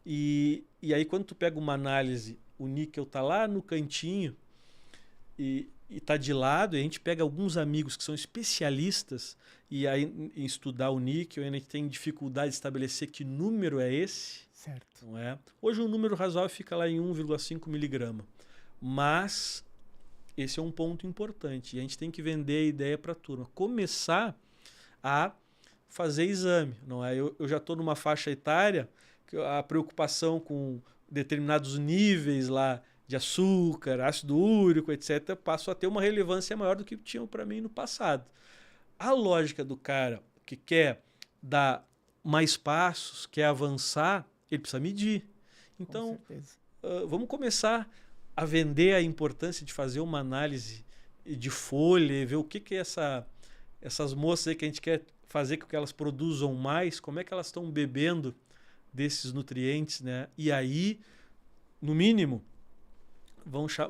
E aí quando tu pega uma análise o níquel tá lá no cantinho e tá de lado, e a gente pega alguns amigos que são especialistas e aí em estudar o níquel, e a gente tem dificuldade de estabelecer que número é esse, Certo. não é? Hoje um número razoável fica lá em 1,5 miligrama, mas esse é um ponto importante e a gente tem que vender a ideia para a turma, começar a fazer exame, não é? Eu já estou numa faixa etária que a preocupação com determinados níveis lá de açúcar, ácido úrico, etc., passam a ter uma relevância maior do que tinham para mim no passado. A lógica do cara que quer dar mais passos, quer avançar, ele precisa medir. Então, vamos começar a vender a importância de fazer uma análise de folha e ver o que é essas moças aí que a gente quer fazer com que elas produzam mais, como é que elas estão bebendo desses nutrientes, né? E aí, no mínimo,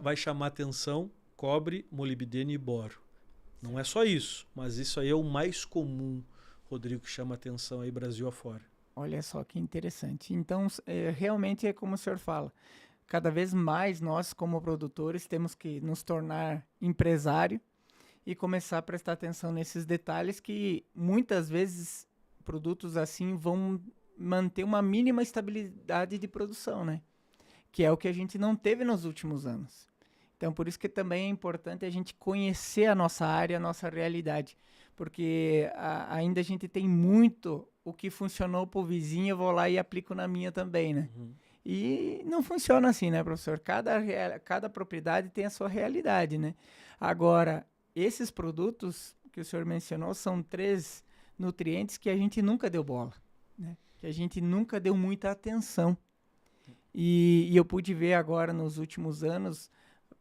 vai chamar atenção cobre, molibdênio e boro. Não é só isso, mas isso aí é o mais comum, Rodrigo, que chama atenção aí Brasil afora. Olha só que interessante. Então, realmente é como o senhor fala. Cada vez mais nós, como produtores, temos que nos tornar empresário e começar a prestar atenção nesses detalhes que muitas vezes produtos assim vão manter uma mínima estabilidade de produção, né? Que é o que a gente não teve nos últimos anos. Então, por isso que também é importante a gente conhecer a nossa área, a nossa realidade, porque ainda a gente tem muito o que funcionou para o vizinho, eu vou lá e aplico na minha também, né? Uhum. E não funciona assim, né, professor? Cada propriedade tem a sua realidade, né? Agora, esses produtos que o senhor mencionou são 3 nutrientes que a gente nunca deu bola, né? Que a gente nunca deu muita atenção. E eu pude ver agora nos últimos anos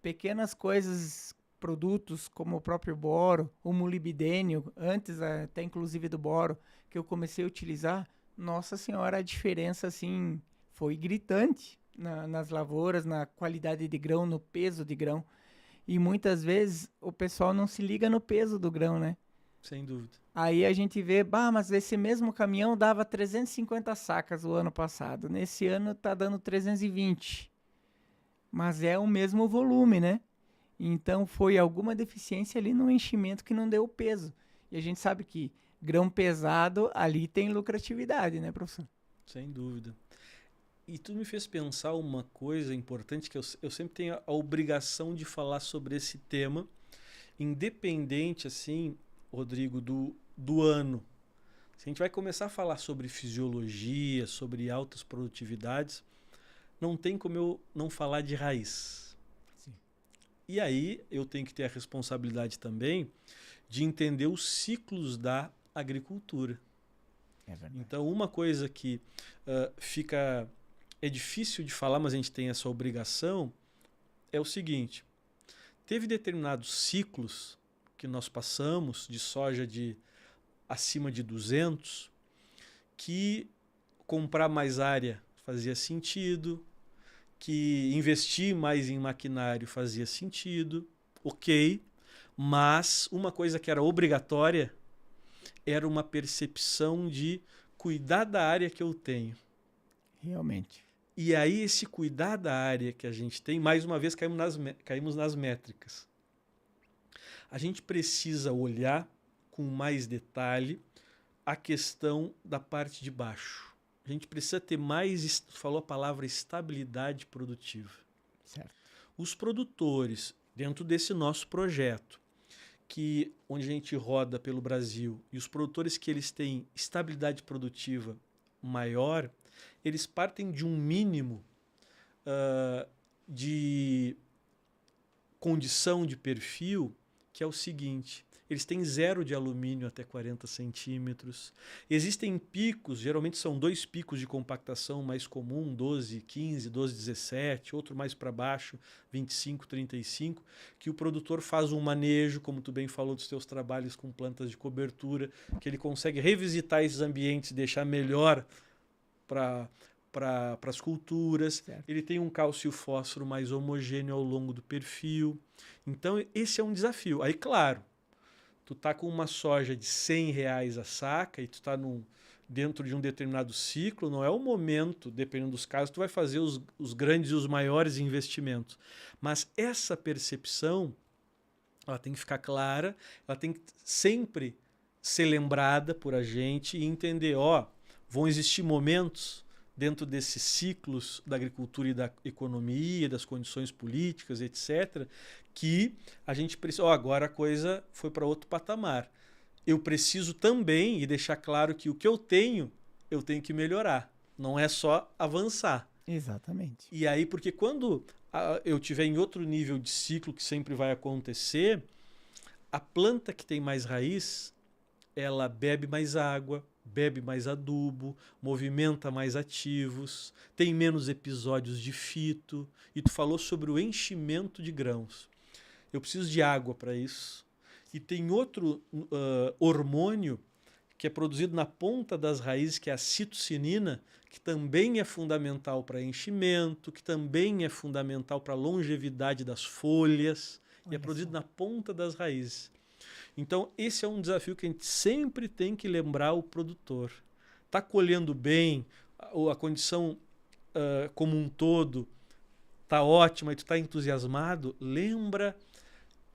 pequenas coisas, produtos como o próprio boro, o molibdênio, antes até inclusive do boro, que eu comecei a utilizar. Nossa senhora, a diferença assim foi gritante nas lavouras, na qualidade de grão, no peso de grão. E muitas vezes o pessoal não se liga no peso do grão, né? Sem dúvida. Aí a gente vê, mas esse mesmo caminhão dava 350 sacas o ano passado. Nesse ano tá dando 320. Mas é o mesmo volume, né? Então foi alguma deficiência ali no enchimento que não deu o peso. E a gente sabe que grão pesado ali tem lucratividade, né, professor? Sem dúvida. E tu me fez pensar uma coisa importante que eu sempre tenho a obrigação de falar sobre esse tema, independente, assim, Rodrigo, do ano. Se a gente vai começar a falar sobre fisiologia, sobre altas produtividades, não tem como eu não falar de raiz. Sim. E aí eu tenho que ter a responsabilidade também de entender os ciclos da agricultura. É verdade. Então, uma coisa que é difícil de falar, mas a gente tem essa obrigação, é o seguinte: teve determinados ciclos que nós passamos de soja de acima de 200, que comprar mais área fazia sentido, que investir mais em maquinário fazia sentido, ok, mas uma coisa que era obrigatória era uma percepção de cuidar da área que eu tenho. Realmente. E aí esse cuidar da área que a gente tem, mais uma vez caímos nas métricas. A gente precisa olhar com mais detalhe a questão da parte de baixo. A gente precisa ter mais, falou a palavra, estabilidade produtiva. Certo. Os produtores, dentro desse nosso projeto, onde a gente roda pelo Brasil, e os produtores que eles têm estabilidade produtiva maior, eles partem de um mínimo de condição de perfil, que é o seguinte: eles têm 0 de alumínio até 40 centímetros. Existem picos, geralmente são 2 picos de compactação mais comum, 12, 15, 12, 17, outro mais para baixo, 25, 35, que o produtor faz um manejo, como tu bem falou dos teus trabalhos com plantas de cobertura, que ele consegue revisitar esses ambientes e deixar melhor para as culturas. Certo. Ele tem um cálcio e fósforo mais homogêneo ao longo do perfil. Então, esse é um desafio. Aí, claro, tu tá com uma soja de R$100 a saca e tu tá dentro de um determinado ciclo, não é o momento, dependendo dos casos, tu vai fazer os grandes e os maiores investimentos. Mas essa percepção, ela tem que ficar clara, ela tem que sempre ser lembrada por a gente e entender, vão existir momentos dentro desses ciclos da agricultura e da economia, das condições políticas, etc., que a gente precisa, agora a coisa foi para outro patamar. Eu preciso também, e deixar claro que o que eu tenho que melhorar. Não é só avançar. Exatamente. E aí, porque quando eu tiver em outro nível de ciclo, que sempre vai acontecer, a planta que tem mais raiz, ela bebe mais água, bebe mais adubo, movimenta mais ativos, tem menos episódios de fito. E tu falou sobre o enchimento de grãos. Eu preciso de água para isso. E tem outro hormônio que é produzido na ponta das raízes, que é a citocinina, que também é fundamental para enchimento, que também é fundamental para a longevidade das folhas, e é produzido na ponta das raízes. Então, esse é um desafio que a gente sempre tem que lembrar o produtor. Está colhendo bem, a condição como um todo está ótima e tu está entusiasmado, lembra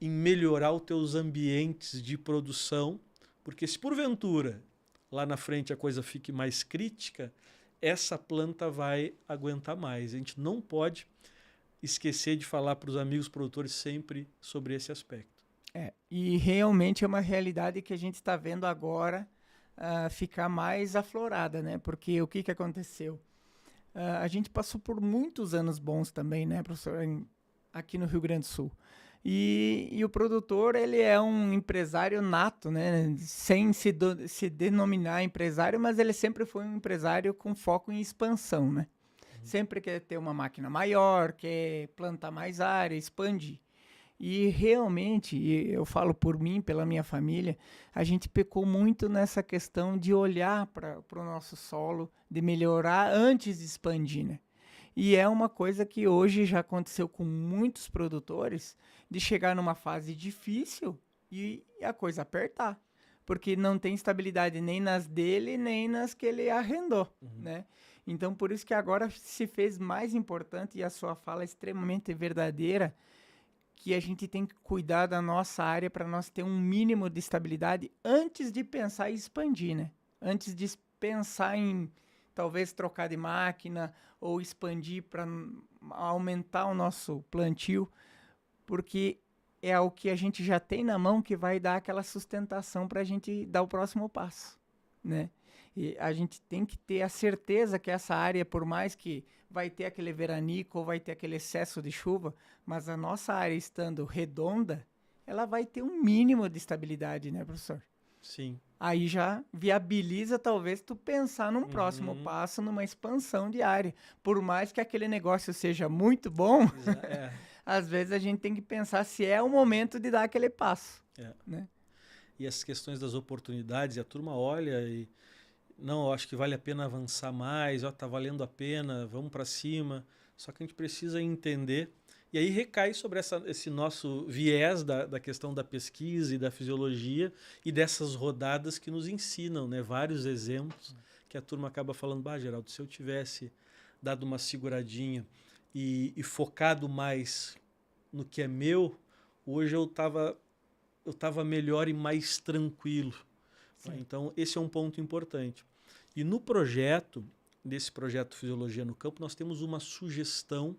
em melhorar os teus ambientes de produção, porque se porventura lá na frente a coisa fique mais crítica, essa planta vai aguentar mais. A gente não pode esquecer de falar para os amigos produtores sempre sobre esse aspecto. E realmente é uma realidade que a gente está vendo agora ficar mais aflorada, né? Porque o que aconteceu? A gente passou por muitos anos bons também, né, professor, aqui no Rio Grande do Sul. E o produtor, ele é um empresário nato, né? Sem se denominar empresário, mas ele sempre foi um empresário com foco em expansão, né? Sempre quer ter uma máquina maior, quer plantar mais área, expandir. E realmente, eu falo por mim, pela minha família, a gente pecou muito nessa questão de olhar para o nosso solo, de melhorar antes de expandir, né? E é uma coisa que hoje já aconteceu com muitos produtores, de chegar numa fase difícil e a coisa apertar. Porque não tem estabilidade nem nas dele, nem nas que ele arrendou, né? Então, por isso que agora se fez mais importante, e a sua fala é extremamente verdadeira, que a gente tem que cuidar da nossa área para nós ter um mínimo de estabilidade antes de pensar em expandir, né? Antes de pensar em talvez trocar de máquina ou expandir para aumentar o nosso plantio, porque é o que a gente já tem na mão que vai dar aquela sustentação para a gente dar o próximo passo, né? E a gente tem que ter a certeza que essa área, por mais que vai ter aquele veranico ou vai ter aquele excesso de chuva, mas a nossa área estando redonda, ela vai ter um mínimo de estabilidade, né, professor? Sim. Aí já viabiliza talvez tu pensar num próximo passo, numa expansão de área. Por mais que aquele negócio seja muito bom, às vezes a gente tem que pensar se é o momento de dar aquele passo. Né? E essas questões das oportunidades, a turma olha e não, eu acho que vale a pena avançar mais, tá valendo a pena, vamos para cima. Só que a gente precisa entender. E aí recai sobre esse nosso viés da questão da pesquisa e da fisiologia e dessas rodadas que nos ensinam, né? Vários exemplos que a turma acaba falando, Geraldo, se eu tivesse dado uma seguradinha e focado mais no que é meu, hoje eu tava melhor e mais tranquilo. Sim. Então, esse é um ponto importante. E no nesse projeto Fisiologia no Campo, nós temos uma sugestão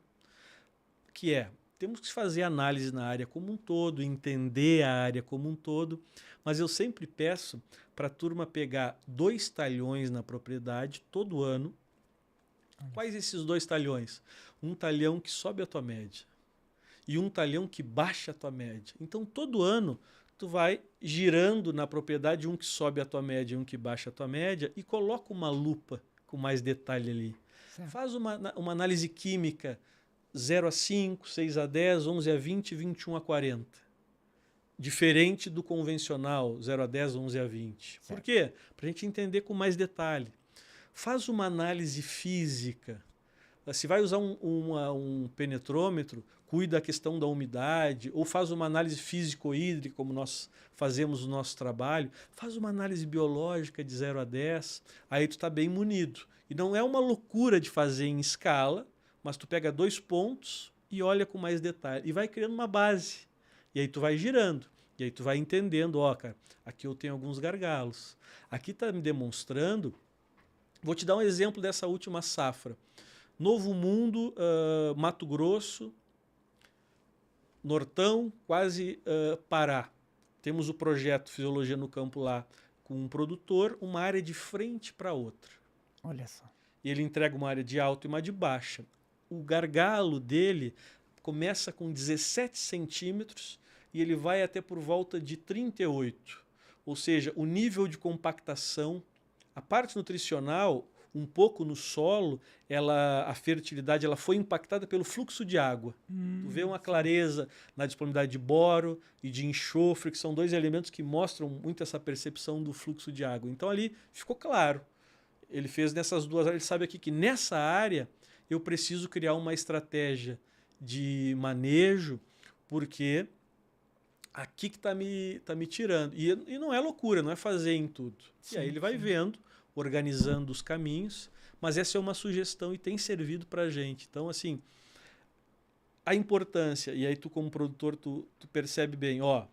que temos que fazer análise na área como um todo, entender a área como um todo, mas eu sempre peço para a turma pegar 2 talhões na propriedade todo ano. Quais esses 2 talhões? Um talhão que sobe a tua média e um talhão que baixa a tua média. Então, todo ano, tu vai girando na propriedade um que sobe a tua média e um que baixa a tua média e coloca uma lupa com mais detalhe ali. Certo. Faz uma análise química 0 a 5, 6 a 10, 11 a 20, 21 a 40. Diferente do convencional 0 a 10, 11 a 20. Certo. Por quê? Para a gente entender com mais detalhe. Faz uma análise física Se vai usar um penetrômetro, cuida da questão da umidade, ou faz uma análise físico-hídrica, como nós fazemos no nosso trabalho, faz uma análise biológica de 0 a 10, aí tu está bem munido. E não é uma loucura de fazer em escala, mas tu pega 2 pontos e olha com mais detalhe. E vai criando uma base. E aí tu vai girando. E aí tu vai entendendo, ó, cara, aqui eu tenho alguns gargalos. Aqui está me demonstrando... Vou te dar um exemplo dessa última safra. Novo Mundo, Mato Grosso, Nortão, quase Pará. Temos o projeto Fisiologia no Campo lá com um produtor, uma área de frente para outra. Olha só. E ele entrega uma área de alta e uma de baixa. O gargalo dele começa com 17 centímetros e ele vai até por volta de 38. Ou seja, o nível de compactação, a parte nutricional, um pouco no solo, a fertilidade ela foi impactada pelo fluxo de água. Tu vê uma clareza na disponibilidade de boro e de enxofre, que são 2 elementos que mostram muito essa percepção do fluxo de água. Então ali ficou claro. Ele fez nessas 2 áreas, ele sabe aqui que nessa área eu preciso criar uma estratégia de manejo, porque aqui que tá me tirando. E não é loucura, não é fazer em tudo. Sim, e aí ele vai vendo, organizando os caminhos, mas essa é uma sugestão e tem servido para a gente. Então, assim, a importância, e aí tu como produtor, tu percebe bem, ó,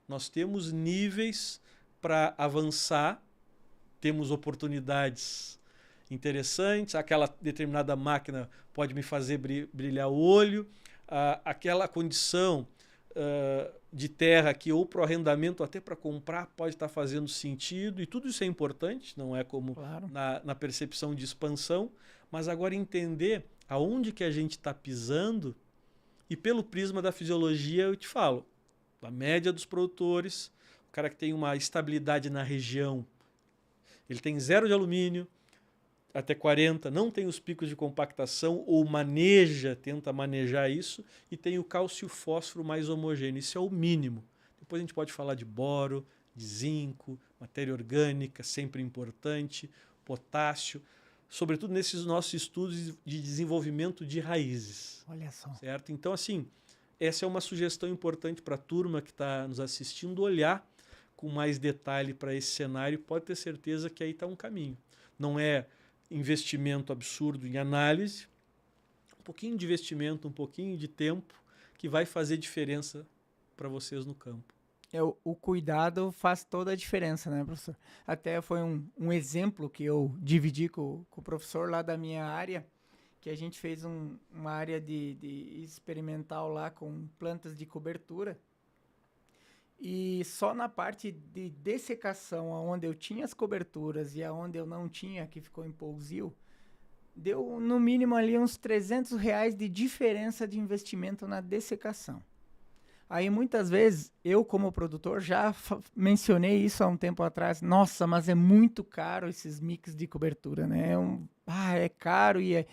nós temos níveis para avançar, temos oportunidades interessantes, aquela determinada máquina pode me fazer brilhar o olho, aquela condição de terra que ou para o arrendamento até para comprar pode estar fazendo sentido, e tudo isso é importante, não é como Claro. na percepção de expansão, mas agora entender aonde que a gente está pisando, e pelo prisma da fisiologia eu te falo, a média dos produtores, o cara que tem uma estabilidade na região, ele tem 0 de alumínio, até 40, não tem os picos de compactação, ou tenta manejar isso, e tem o cálcio e o fósforo mais homogêneo. Isso é o mínimo. Depois a gente pode falar de boro, de zinco, matéria orgânica, sempre importante, potássio, sobretudo nesses nossos estudos de desenvolvimento de raízes. Olha só. Certo? Então, assim, essa é uma sugestão importante para a turma que está nos assistindo olhar com mais detalhe para esse cenário. Pode ter certeza que aí está um caminho. Não é investimento absurdo em análise, um pouquinho de investimento, um pouquinho de tempo, que vai fazer diferença para vocês no campo. O cuidado faz toda a diferença, né, professor? Até foi um exemplo que eu dividi com o professor lá da minha área, que a gente fez uma área de experimental lá com plantas de cobertura. E só na parte de dessecação, onde eu tinha as coberturas e aonde eu não tinha, que ficou em pousio, deu no mínimo ali uns R$300 de diferença de investimento na dessecação. Aí muitas vezes, eu como produtor já mencionei isso há um tempo atrás, nossa, mas é muito caro esses mix de cobertura, né? É caro e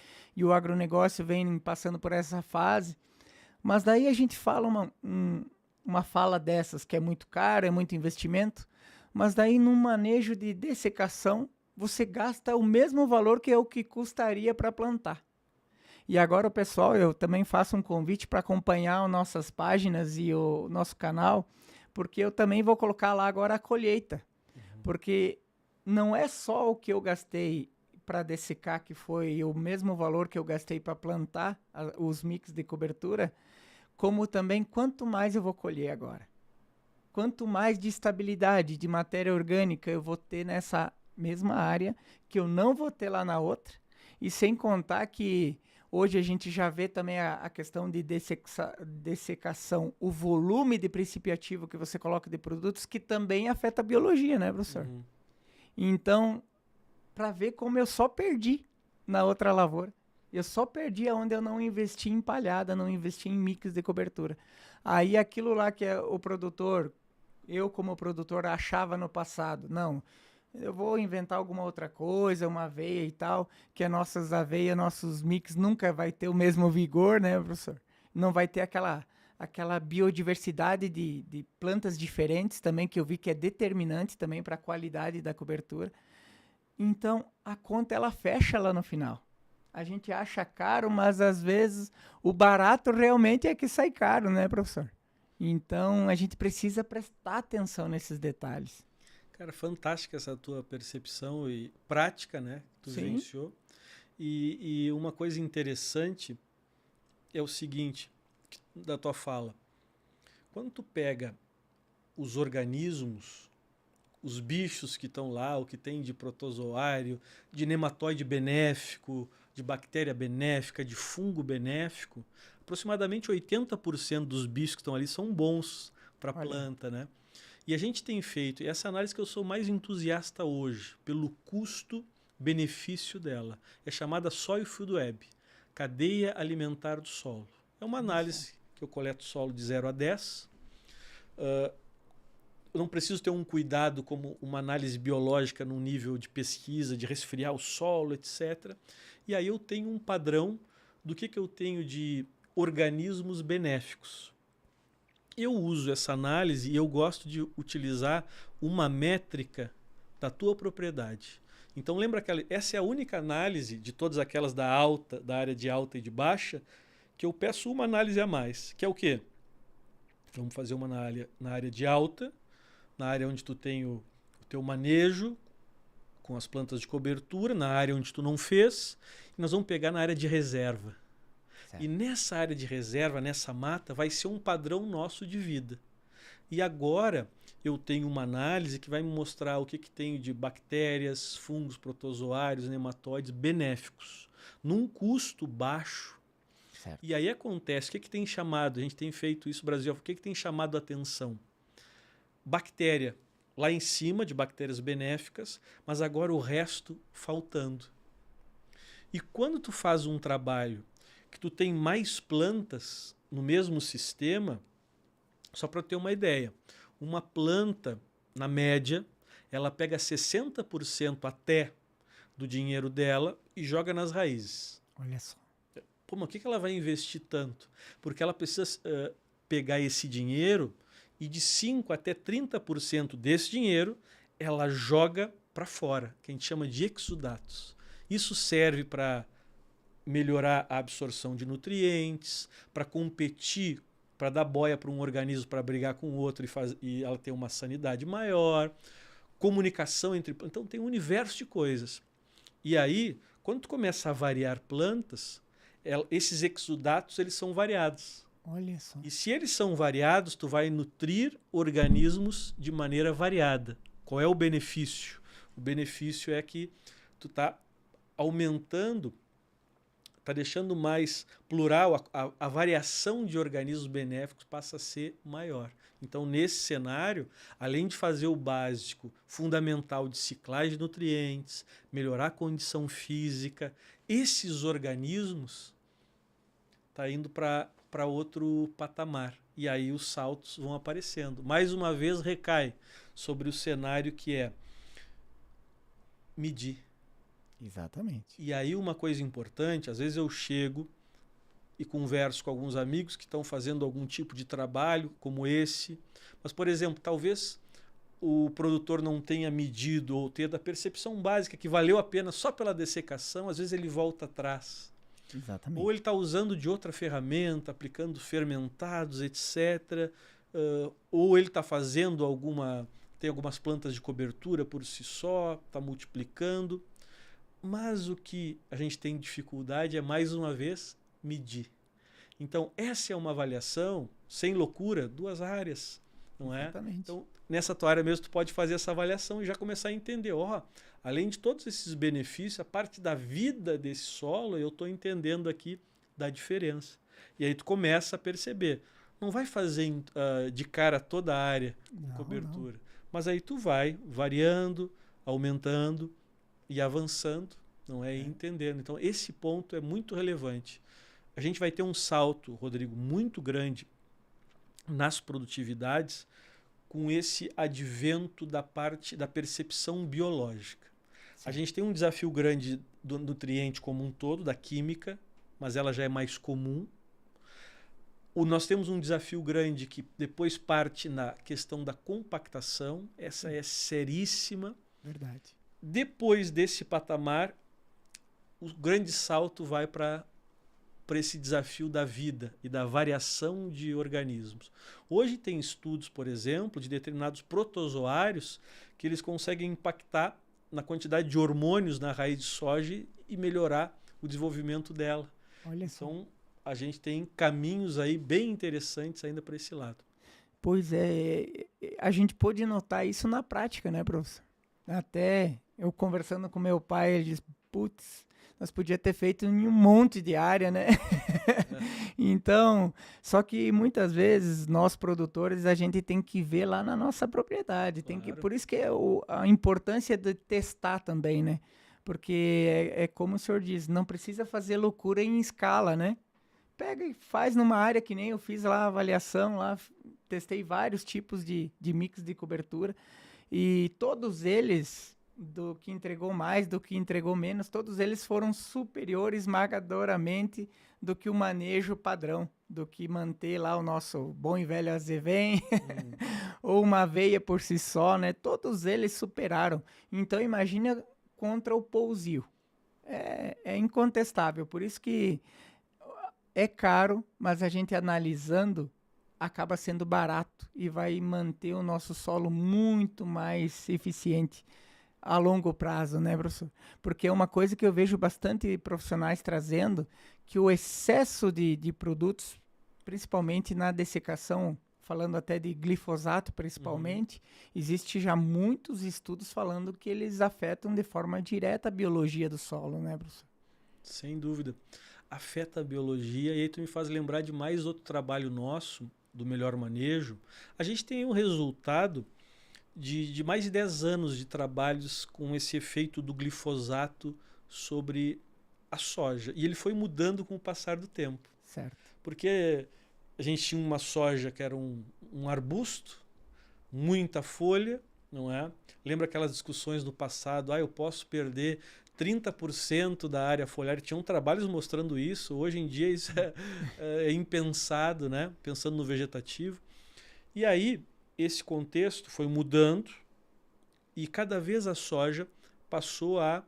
o agronegócio vem passando por essa fase. Mas daí a gente fala uma fala dessas que é muito caro, é muito investimento, mas daí num manejo de dessecação você gasta o mesmo valor que é o que custaria para plantar. E agora, pessoal, eu também faço um convite para acompanhar as nossas páginas e o nosso canal, porque eu também vou colocar lá agora a colheita, porque não é só o que eu gastei para dessecar, que foi o mesmo valor que eu gastei para plantar os mix de cobertura, como também quanto mais eu vou colher agora. Quanto mais de estabilidade, de matéria orgânica eu vou ter nessa mesma área, que eu não vou ter lá na outra, e sem contar que hoje a gente já vê também a questão de dessecação, o volume de princípio ativo que você coloca de produtos, que também afeta a biologia, né, professor? Uhum. Então, para ver como eu só perdi na outra lavoura. Eu só perdi onde eu não investi em palhada, não investi em mix de cobertura. Aí aquilo lá que o produtor, eu como produtor achava no passado, não, eu vou inventar alguma outra coisa, uma aveia e tal, que as nossas aveias, nossos mix nunca vai ter o mesmo vigor, né, professor? Não vai ter aquela biodiversidade de plantas diferentes também, que eu vi que é determinante também para a qualidade da cobertura. Então, a conta ela fecha lá no final. a gente acha caro, mas às vezes o barato realmente é que sai caro, né, professor? Então a gente precisa prestar atenção nesses detalhes. Cara, fantástica essa tua percepção e prática, né? Que tu Sim, vivenciou. E uma coisa interessante é o seguinte, da tua fala. Quando tu pega os organismos, os bichos que estão lá, o que tem de protozoário, de nematóide benéfico, de bactéria benéfica, de fungo benéfico, aproximadamente 80% dos bichos que estão ali são bons para a olha, planta, né? E a gente tem feito, e essa análise que eu sou mais entusiasta hoje, pelo custo-benefício dela, é chamada Soil Food Web, cadeia alimentar do solo. É uma olha só. análise que eu coleto solo de 0 a 10. Eu não preciso ter um cuidado como uma análise biológica num nível de pesquisa, de resfriar o solo, etc. E aí eu tenho um padrão do que eu tenho de organismos benéficos. Eu uso essa análise e eu gosto de utilizar uma métrica da tua propriedade. Então lembra que essa é a única análise de todas aquelas da área de alta e de baixa, que eu peço uma análise a mais, que é o quê? Vamos fazer uma na área de alta, na área onde tu tem o teu manejo com as plantas de cobertura, na área onde tu não fez, e nós vamos pegar na área de reserva. E Certo. nessa área de reserva, nessa mata, vai ser um padrão nosso de vida. E agora eu tenho uma análise que vai me mostrar o que tem de bactérias, fungos, protozoários, nematóides benéficos, num custo baixo. Certo. E aí acontece, o que tem chamado, a gente tem feito isso no Brasil, o que tem chamado a atenção? Bactéria lá em cima, de bactérias benéficas, mas agora o resto faltando. E quando tu faz um trabalho que tu tem mais plantas no mesmo sistema, só para ter uma ideia, uma planta, na média, ela pega 60% até do dinheiro dela e joga nas raízes. Olha só. Pô, mas o que ela vai investir tanto? Porque ela precisa pegar esse dinheiro e de 5 até 30% desse dinheiro ela joga para fora, que a gente chama de exudatos. Isso serve para melhorar a absorção de nutrientes, para competir, para dar boia para um organismo para brigar com o outro e ela ter uma sanidade maior, comunicação entre. Então tem um universo de coisas. E aí, quando tu começa a variar plantas, esses exudatos eles são variados. Olha só. E se eles são variados, tu vai nutrir organismos de maneira variada. Qual é o benefício? O benefício é que tu está aumentando, está deixando mais plural, a variação de organismos benéficos passa a ser maior. Então, nesse cenário, além de fazer o básico fundamental de ciclagem de nutrientes, melhorar a condição física, esses organismos tá indo para outro patamar. E aí os saltos vão aparecendo. Mais uma vez recai sobre o cenário que é medir. Exatamente. E aí uma coisa importante, às vezes eu chego e converso com alguns amigos que estão fazendo algum tipo de trabalho como esse, mas, por exemplo, talvez o produtor não tenha medido ou tenha da percepção básica que valeu a pena só pela dessecação, às vezes ele volta atrás. Exatamente. Ou ele está usando de outra ferramenta, aplicando fermentados, etc. Ou ele está fazendo tem algumas plantas de cobertura por si só, está multiplicando. Mas o que a gente tem dificuldade é, mais uma vez, medir. Então, essa é uma avaliação, sem loucura, duas áreas, não é? Exatamente. Então, nessa tua área mesmo, tu pode fazer essa avaliação e já começar a entender, além de todos esses benefícios, a parte da vida desse solo, eu estou entendendo aqui da diferença. E aí tu começa a perceber. Não vai fazer de cara toda a área com cobertura, mas aí tu vai variando, aumentando e avançando, não é? E entendendo. Então, esse ponto é muito relevante. A gente vai ter um salto, Rodrigo, muito grande nas produtividades com esse advento da parte da percepção biológica. Sim. A gente tem um desafio grande do nutriente como um todo, da química, mas ela já é mais comum. Nós temos um desafio grande que depois parte na questão da compactação. Essa é seríssima. Verdade. Depois desse patamar, o grande salto vai para esse desafio da vida e da variação de organismos. Hoje tem estudos, por exemplo, de determinados protozoários que eles conseguem impactar na quantidade de hormônios na raiz de soja e melhorar o desenvolvimento dela. Olha só. Então, a gente tem caminhos aí bem interessantes ainda para esse lado. Pois é, a gente pôde notar isso na prática, né, professor? Até eu conversando com meu pai, ele disse, putz, nós podíamos ter feito em um monte de área, né? Então, só que muitas vezes nós produtores a gente tem que ver lá na nossa propriedade, tem que, Claro. por isso que é a importância de testar também, né? Porque é como o senhor diz, não precisa fazer loucura em escala, né? Pega e faz numa área que nem eu fiz lá a avaliação, lá testei vários tipos de mix de cobertura e todos eles do que entregou mais, do que entregou menos, todos eles foram superiores esmagadoramente do que o manejo padrão, do que manter lá o nosso bom e velho azevém, ou uma aveia por si só, né? Todos eles superaram. Então imagina contra o pousio. É incontestável, por isso que é caro, mas a gente analisando acaba sendo barato e vai manter o nosso solo muito mais eficiente a longo prazo, né, professor? Porque é uma coisa que eu vejo bastante profissionais trazendo, que o excesso de produtos, principalmente na dessecação, falando até de glifosato principalmente, existe já muitos estudos falando que eles afetam de forma direta a biologia do solo, né, professor? Sem dúvida. Afeta a biologia e aí tu me faz lembrar de mais outro trabalho nosso, do melhor manejo. A gente tem um resultado de mais de 10 anos de trabalhos com esse efeito do glifosato sobre a soja. E ele foi mudando com o passar do tempo. Certo. Porque a gente tinha uma soja que era um arbusto, muita folha, não é? Lembra aquelas discussões do passado, eu posso perder 30% da área foliar. Tinham trabalhos mostrando isso. Hoje em dia isso é impensado, né? Pensando no vegetativo. E aí, esse contexto foi mudando e cada vez a soja passou a...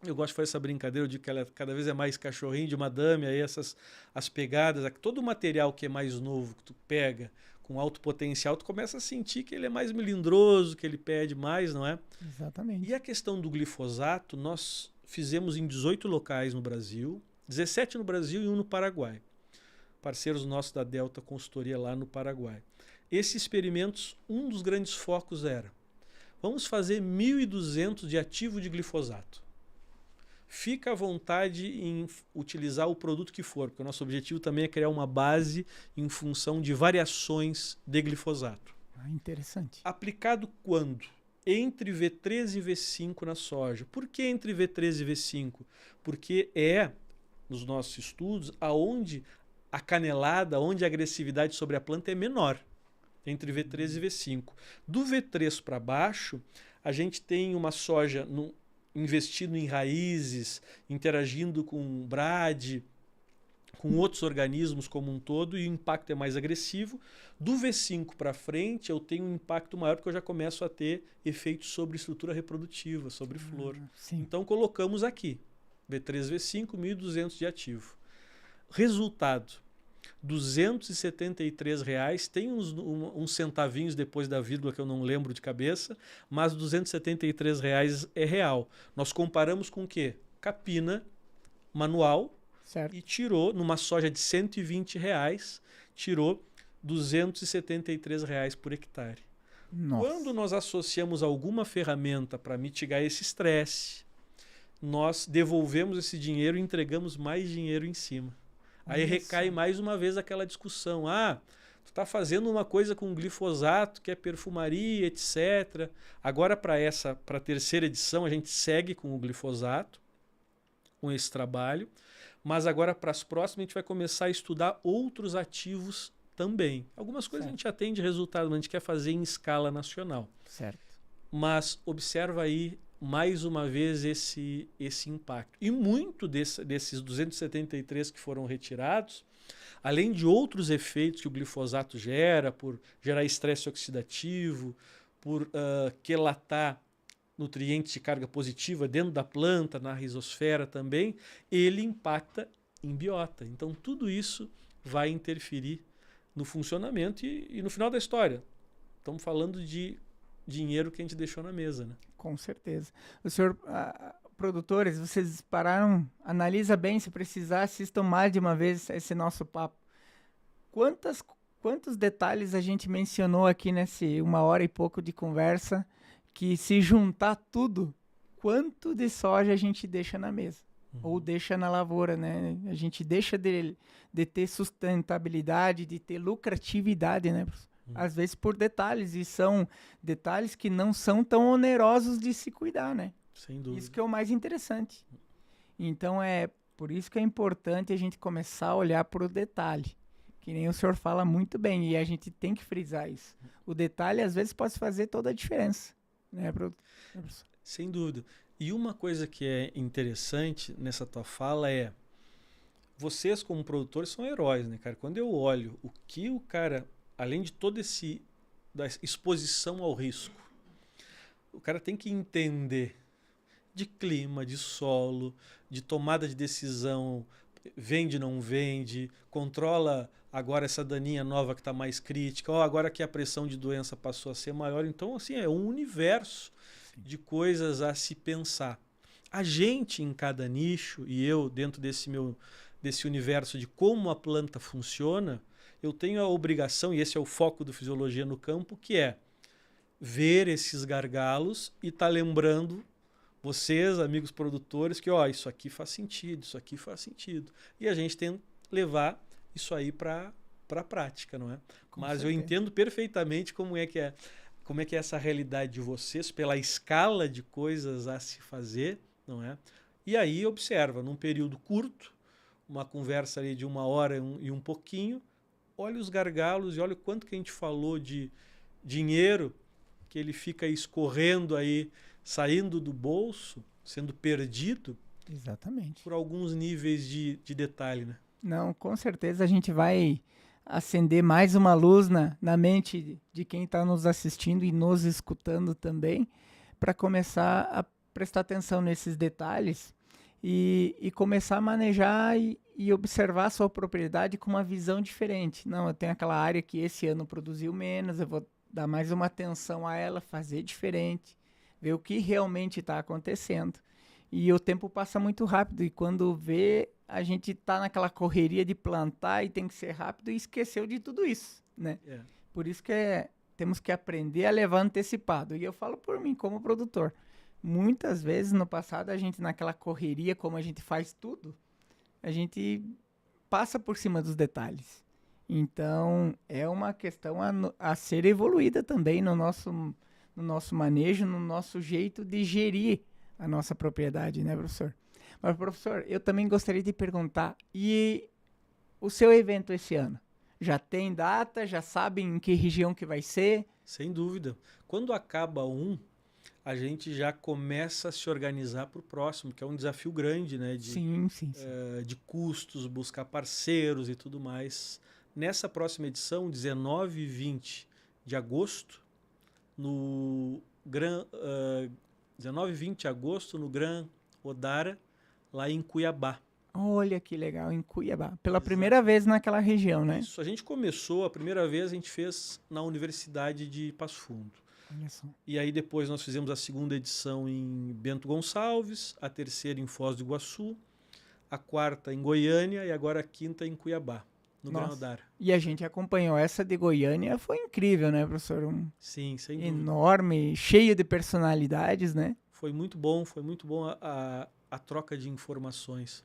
Eu gosto de fazer essa brincadeira, eu digo que ela cada vez é mais cachorrinho de madame, aí as pegadas, todo o material que é mais novo, que tu pega com alto potencial, tu começa a sentir que ele é mais melindroso, que ele pede mais, não é? Exatamente. E a questão do glifosato, nós fizemos em 18 locais no Brasil, 17 no Brasil e 1 no Paraguai. Parceiros nossos da Delta Consultoria lá no Paraguai. Esses experimentos, um dos grandes focos era: vamos fazer 1.200 de ativo de glifosato. Fica à vontade em utilizar o produto que for, porque o nosso objetivo também é criar uma base em função de variações de glifosato. Interessante. Aplicado quando? Entre V3 e V5 na soja. Por que entre V3 e V5? Porque é, nos nossos estudos, aonde a canelada, onde a agressividade sobre a planta é menor. Entre V3 e V5. Do V3 para baixo, a gente tem uma soja investindo em raízes, interagindo com brade, com outros organismos como um todo, e o impacto é mais agressivo. Do V5 para frente, eu tenho um impacto maior, porque eu já começo a ter efeitos sobre estrutura reprodutiva, sobre flor. Sim. Então, colocamos aqui, V3, V5, 1.200 de ativo. Resultado: R$273, tem uns centavinhos depois da vírgula que eu não lembro de cabeça, mas R$273 é real. Nós comparamos com o quê? Capina manual, certo. E tirou, numa soja de R$120, tirou R$273 por hectare. Nossa. Quando nós associamos alguma ferramenta para mitigar esse estresse, nós devolvemos esse dinheiro e entregamos mais dinheiro em cima. Aí recai mais uma vez aquela discussão. Tu está fazendo uma coisa com glifosato, que é perfumaria, etc. Agora, para a terceira edição, a gente segue com o glifosato, com esse trabalho. Mas agora, para as próximas, a gente vai começar a estudar outros ativos também. Algumas coisas a gente já tem de resultado, mas a gente quer fazer em escala nacional. Certo. Mas observa aí, mais uma vez, esse impacto. E muito desses 273 que foram retirados, além de outros efeitos que o glifosato gera, por gerar estresse oxidativo, por quelatar nutrientes de carga positiva dentro da planta, na rizosfera também, ele impacta em biota. Então, tudo isso vai interferir no funcionamento e no final da história. Estamos falando de dinheiro que a gente deixou na mesa, né? Com certeza. O senhor, produtores, vocês pararam, analisa bem, se precisar, assistam mais de uma vez esse nosso papo. Quantos detalhes a gente mencionou aqui nesse 1 hora e pouco de conversa, que se juntar tudo, quanto de soja a gente deixa na mesa? Ou deixa na lavoura, né? A gente deixa de ter sustentabilidade, de ter lucratividade, né? Às vezes por detalhes, e são detalhes que não são tão onerosos de se cuidar, né? Sem dúvida. Isso que é o mais interessante. Então, por isso que é importante a gente começar a olhar para o detalhe, que nem o senhor fala muito bem, e a gente tem que frisar isso. O detalhe, às vezes, pode fazer toda a diferença, né, professor? Sem dúvida. E uma coisa que é interessante nessa tua fala é, vocês como produtores são heróis, né, cara? Quando eu olho o que o cara, além de todo da exposição ao risco, o cara tem que entender de clima, de solo, de tomada de decisão, vende, não vende, controla agora essa daninha nova que está mais crítica, ou agora que a pressão de doença passou a ser maior. Então, assim, é um universo de coisas a se pensar. A gente em cada nicho, e eu dentro desse universo de como a planta funciona, eu tenho a obrigação, e esse é o foco do Fisiologia no Campo, que é ver esses gargalos e estar lembrando vocês, amigos produtores, que isso aqui faz sentido, isso aqui faz sentido. E a gente tem que levar isso aí para a prática, não é? Mas eu entendo perfeitamente como é que é essa realidade de vocês, pela escala de coisas a se fazer, não é? E aí observa, num período curto, uma conversa ali de 1 hora e um pouquinho, olha os gargalos e olha o quanto que a gente falou de dinheiro que ele fica escorrendo aí, saindo do bolso, sendo perdido. Exatamente. Por alguns níveis de detalhe, né? Não, com certeza a gente vai acender mais uma luz na mente de quem está nos assistindo e nos escutando também, para começar a prestar atenção nesses detalhes e começar a manejar e observar a sua propriedade com uma visão diferente. Não, eu tenho aquela área que esse ano produziu menos, eu vou dar mais uma atenção a ela, fazer diferente, ver o que realmente está acontecendo. E o tempo passa muito rápido, e quando vê, a gente está naquela correria de plantar e tem que ser rápido e esqueceu de tudo isso, né? Por isso que temos que aprender a levar antecipado. E eu falo por mim, como produtor. Muitas vezes no passado, a gente naquela correria, como a gente faz tudo, a gente passa por cima dos detalhes. Então, é uma questão a ser evoluída também no nosso manejo, no nosso jeito de gerir a nossa propriedade, né, professor? Mas, professor, eu também gostaria de perguntar, e o seu evento esse ano? Já tem data? Já sabem em que região que vai ser? Sem dúvida. Quando acaba a gente já começa a se organizar para o próximo, que é um desafio grande, né? Sim. De custos, buscar parceiros e tudo mais. Nessa próxima edição, 19 e 20 de agosto, 19 e 20 de agosto, no Gran Odara, lá em Cuiabá. Olha que legal, em Cuiabá. Pela primeira vez naquela região, né? Isso, a gente começou, a primeira vez a gente fez na Universidade de Passo Fundo. Olha só. E aí depois nós fizemos a segunda edição em Bento Gonçalves, a terceira em Foz do Iguaçu, a quarta em Goiânia e agora a quinta em Cuiabá, no Gran Odara. E a gente acompanhou essa de Goiânia, foi incrível, né, professor? Sim, sem dúvida. Enorme, cheio de personalidades, né? Foi muito bom a troca de informações.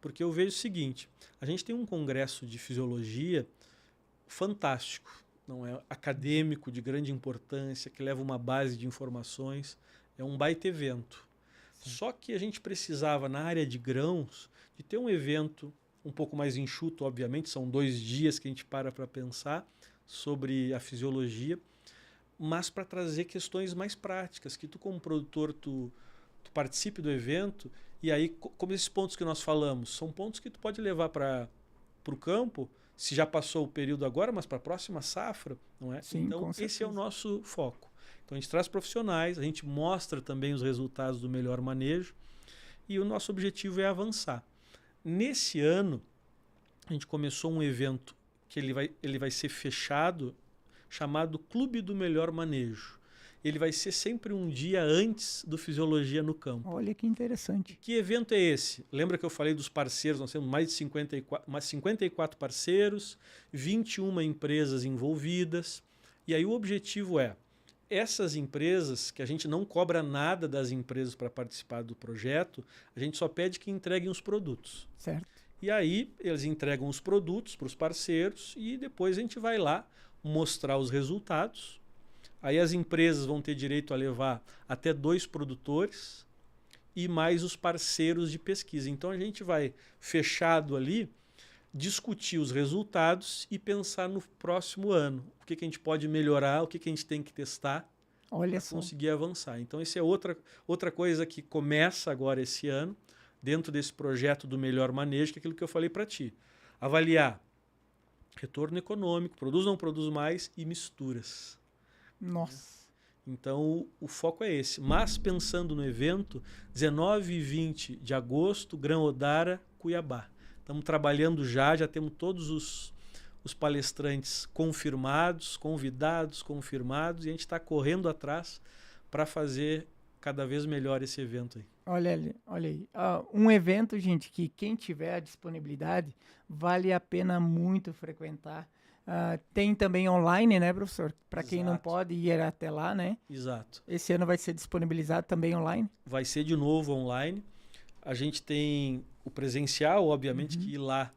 Porque eu vejo o seguinte, a gente tem um congresso de fisiologia fantástico, não é acadêmico, de grande importância, que leva uma base de informações, é um baita evento. Sim. Só que a gente precisava, na área de grãos, de ter um evento um pouco mais enxuto, obviamente, são 2 dias que a gente para pensar sobre a fisiologia, mas para trazer questões mais práticas, que tu como produtor, tu participe do evento, e aí, como esses pontos que nós falamos, são pontos que tu pode levar para o campo, se já passou o período agora, mas para a próxima safra, não é? Sim, então, esse é o nosso foco. Então a gente traz profissionais, a gente mostra também os resultados do melhor manejo e o nosso objetivo é avançar. Nesse ano, a gente começou um evento que ele vai ser fechado, chamado Clube do Melhor Manejo. Ele vai ser sempre um dia antes do Fisiologia no Campo. Olha que interessante. Que evento é esse? Lembra que eu falei dos parceiros? Nós temos mais de 54 parceiros, 21 empresas envolvidas. E aí o objetivo é, essas empresas, que a gente não cobra nada das empresas para participar do projeto, a gente só pede que entreguem os produtos. Certo. E aí eles entregam os produtos para os parceiros e depois a gente vai lá mostrar os resultados. Aí as empresas vão ter direito a levar até 2 produtores e mais os parceiros de pesquisa. Então a gente vai, fechado ali, discutir os resultados e pensar no próximo ano. O que a gente pode melhorar, o que a gente tem que testar para conseguir avançar. Então essa é outra coisa que começa agora esse ano, dentro desse projeto do melhor manejo, que é aquilo que eu falei para ti. Avaliar retorno econômico, produz ou não produz mais e misturas. Nossa. Então, o foco é esse. Mas, pensando no evento, 19 e 20 de agosto, Grão-Odara, Cuiabá. Estamos trabalhando já temos todos os palestrantes confirmados, convidados, confirmados, e a gente está correndo atrás para fazer cada vez melhor esse evento aí. Olha aí. Um evento, gente, que quem tiver a disponibilidade, vale a pena muito frequentar. Tem também online, né, professor? Para quem não pode ir até lá, né? Exato. Esse ano vai ser disponibilizado também online? Vai ser de novo online. A gente tem o presencial, obviamente, que ir lá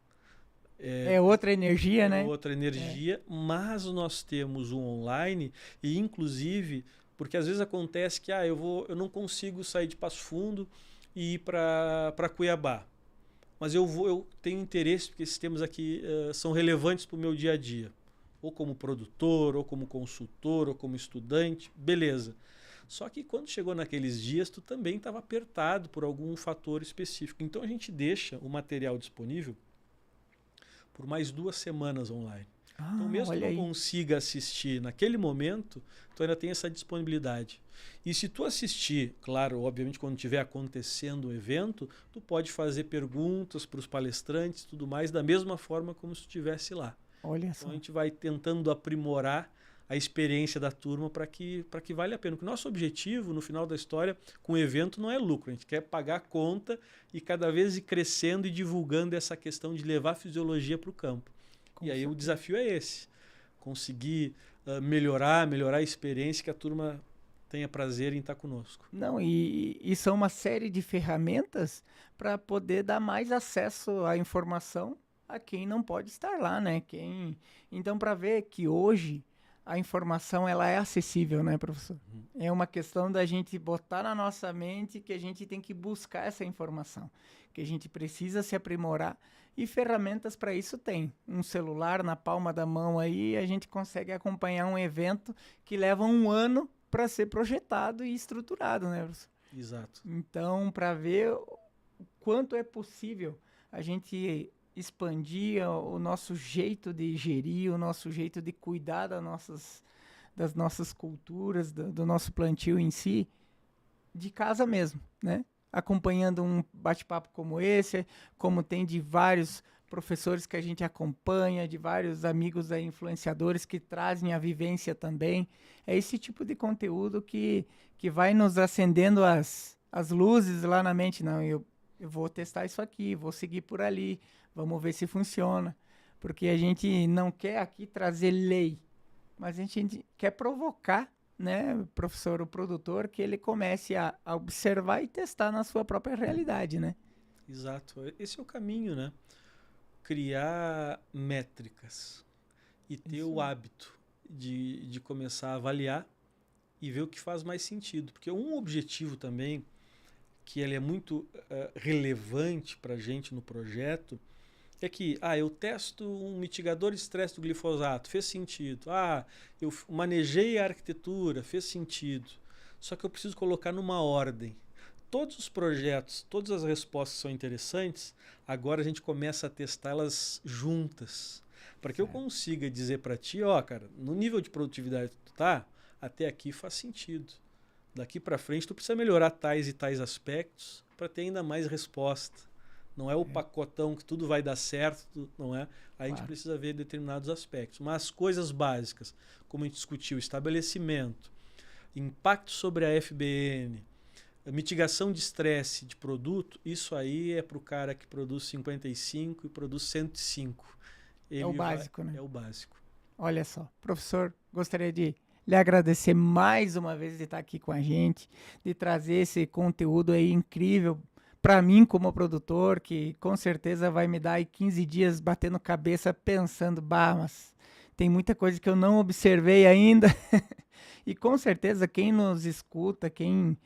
é outra energia, né? Outra energia, mas nós temos um online e, inclusive, porque às vezes acontece que eu não consigo sair de Passo Fundo e ir para Cuiabá. Mas eu tenho interesse, porque esses temas aqui são relevantes para o meu dia a dia. Ou como produtor, ou como consultor, ou como estudante, beleza. Só que quando chegou naqueles dias, tu também estava apertado por algum fator específico. Então a gente deixa o material disponível por mais 2 semanas online. Então mesmo que tu não consiga assistir naquele momento, tu ainda tem essa disponibilidade. E se tu assistir, claro, obviamente quando estiver acontecendo o evento, tu pode fazer perguntas para os palestrantes, tudo mais, da mesma forma como se tu estivesse lá. Olha só. Então a gente vai tentando aprimorar a experiência da turma para que valha a pena. Porque o nosso objetivo, no final da história, com o evento não é lucro. A gente quer pagar a conta e cada vez ir crescendo e divulgando essa questão de levar a fisiologia para o campo. E aí o desafio é esse. Conseguir melhorar a experiência, que a turma tenha prazer em estar conosco. Não, e são uma série de ferramentas para poder dar mais acesso à informação a quem não pode estar lá, né? Então, para ver que hoje a informação ela é acessível, né, professor? É uma questão da gente botar na nossa mente que a gente tem que buscar essa informação, que a gente precisa se aprimorar, e ferramentas para isso tem. Um celular na palma da mão aí, a gente consegue acompanhar um evento que leva 1 ano para ser projetado e estruturado, né, professor? Exato. Então, para ver o quanto é possível a gente expandir o nosso jeito de gerir, o nosso jeito de cuidar das nossas culturas, do nosso plantio em si, de casa mesmo, né? Acompanhando um bate-papo como esse, como tem de vários professores que a gente acompanha, de vários amigos aí, influenciadores que trazem a vivência também. É esse tipo de conteúdo que vai nos acendendo as luzes lá na mente. Não, eu vou testar isso aqui, vou seguir por ali, vamos ver se funciona. Porque a gente não quer aqui trazer lei, mas a gente quer provocar, né, professor, o produtor, que ele comece a observar e testar na sua própria realidade, né? Exato. Esse é o caminho, né? Criar métricas e ter o hábito de começar a avaliar e ver o que faz mais sentido. Porque um objetivo também, que ele é muito relevante para a gente no projeto, é que eu testo um mitigador de estresse do glifosato, fez sentido. Eu manejei a arquitetura, fez sentido. Só que eu preciso colocar numa ordem. Todos os projetos, todas as respostas são interessantes, agora a gente começa a testá-las juntas. Para que eu consiga dizer para ti, cara, no nível de produtividade que tu tá, até aqui faz sentido. Daqui para frente tu precisa melhorar tais e tais aspectos para ter ainda mais resposta. Não é o pacotão que tudo vai dar certo, não é? A gente precisa ver determinados aspectos. Mas coisas básicas, como a gente discutiu, estabelecimento, impacto sobre a FBN, mitigação de estresse de produto, isso aí é para o cara que produz 55 e produz 105. É o básico, né? É o básico. Olha só, professor, gostaria de lhe agradecer mais uma vez de estar aqui com a gente, de trazer esse conteúdo aí incrível para mim como produtor, que com certeza vai me dar aí 15 dias batendo cabeça pensando, bah, mas tem muita coisa que eu não observei ainda. E com certeza quem nos escuta, quem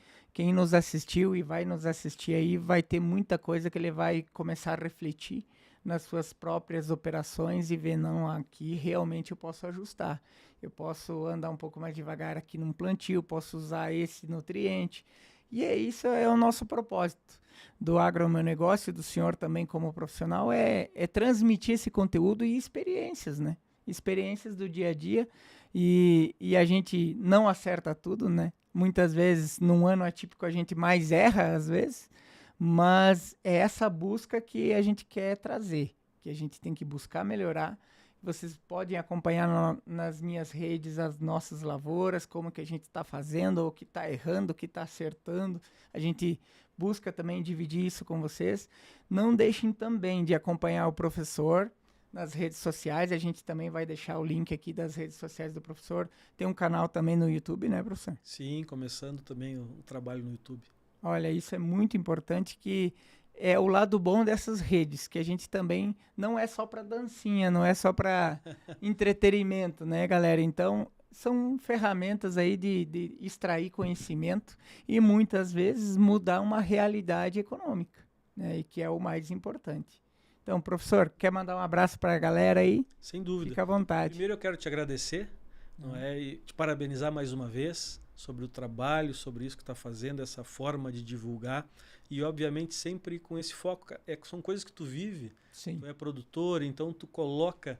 nos assistiu e vai nos assistir aí, vai ter muita coisa que ele vai começar a refletir nas suas próprias operações e ver, não, aqui realmente eu posso ajustar. Eu posso andar um pouco mais devagar aqui num plantio, posso usar esse nutriente. E isso é o nosso propósito do Agro Meu Negócio, do senhor também como profissional, é transmitir esse conteúdo e experiências, né? Experiências do dia a dia. E a gente não acerta tudo, né? Muitas vezes, num ano atípico, a gente mais erra, às vezes, mas é essa busca que a gente quer trazer, que a gente tem que buscar melhorar. Vocês podem acompanhar nas minhas redes as nossas lavouras, como que a gente está fazendo, o que está errando, o que está acertando. A gente busca também dividir isso com vocês. Não deixem também de acompanhar o professor nas redes sociais. A gente também vai deixar o link aqui das redes sociais do professor. Tem um canal também no YouTube, né, professor? Sim, começando também o trabalho no YouTube. Olha, isso é muito importante, que é o lado bom dessas redes, que a gente também não é só para dancinha, não é só para entretenimento, né, galera? Então, são ferramentas aí de extrair conhecimento e muitas vezes mudar uma realidade econômica, né? E que é o mais importante. Então, professor, quer mandar um abraço para a galera aí? Sem dúvida. Fica à vontade. Primeiro eu quero te agradecer, não é? E te parabenizar mais uma vez sobre o trabalho, sobre isso que está fazendo, essa forma de divulgar. E, obviamente, sempre com esse foco. São coisas que tu vive. Sim. Tu é produtor, então tu coloca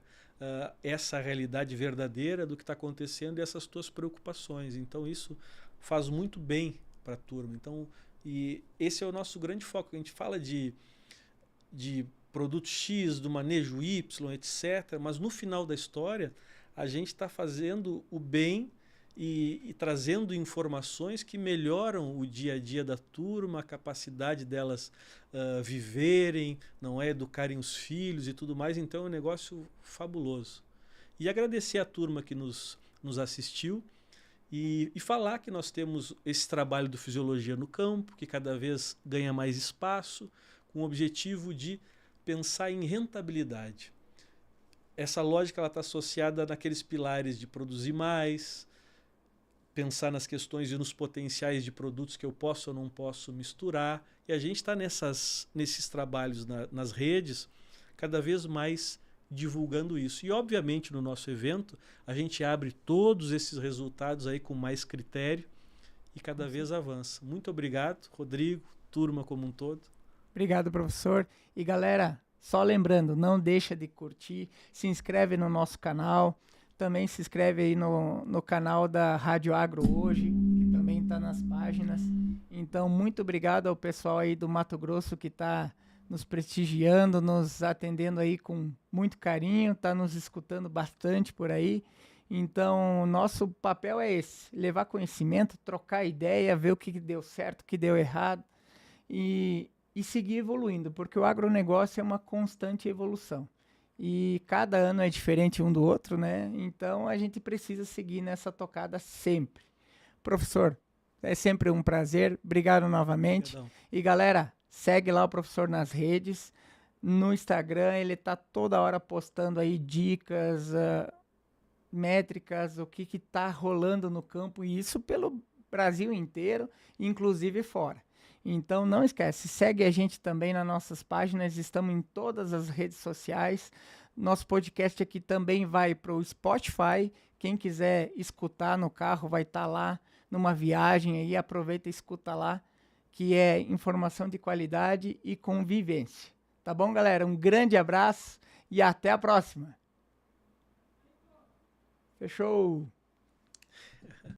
essa realidade verdadeira do que está acontecendo e essas tuas preocupações. Então, isso faz muito bem para a turma. Então, e esse é o nosso grande foco. A gente fala de produto X, do manejo Y, etc. Mas, no final da história, a gente está fazendo o bem e trazendo informações que melhoram o dia a dia da turma, a capacidade delas viverem, não é, educarem os filhos e tudo mais. Então é um negócio fabuloso. E agradecer a turma que nos assistiu e falar que nós temos esse trabalho do Fisiologia no Campo, que cada vez ganha mais espaço, com o objetivo de pensar em rentabilidade. Essa lógica está associada naqueles pilares de produzir mais, pensar nas questões e nos potenciais de produtos que eu posso ou não posso misturar. E a gente está nesses trabalhos nas redes, cada vez mais divulgando isso. E, obviamente, no nosso evento, a gente abre todos esses resultados aí com mais critério e cada vez avança. Muito obrigado, Rodrigo, turma como um todo. Obrigado, professor. E, galera, só lembrando, não deixa de curtir, se inscreve no nosso canal. Também se inscreve aí no canal da Rádio Agro Hoje, que também está nas páginas. Então, muito obrigado ao pessoal aí do Mato Grosso que está nos prestigiando, nos atendendo aí com muito carinho, está nos escutando bastante por aí. Então, nosso papel é esse, levar conhecimento, trocar ideia, ver o que deu certo, o que deu errado e seguir evoluindo, porque o agronegócio é uma constante evolução. E cada ano é diferente um do outro, né? Então a gente precisa seguir nessa tocada sempre. Professor, é sempre um prazer. Obrigado novamente. Perdão. E galera, segue lá o professor nas redes. No Instagram ele tá toda hora postando aí dicas, métricas, o que tá rolando no campo. E isso pelo Brasil inteiro, inclusive fora. Então não esquece, segue a gente também nas nossas páginas, estamos em todas as redes sociais. Nosso podcast aqui também vai para o Spotify. Quem quiser escutar no carro vai estar lá numa viagem aí, aproveita e escuta lá, que é informação de qualidade e convivência. Tá bom, galera? Um grande abraço e até a próxima. Fechou!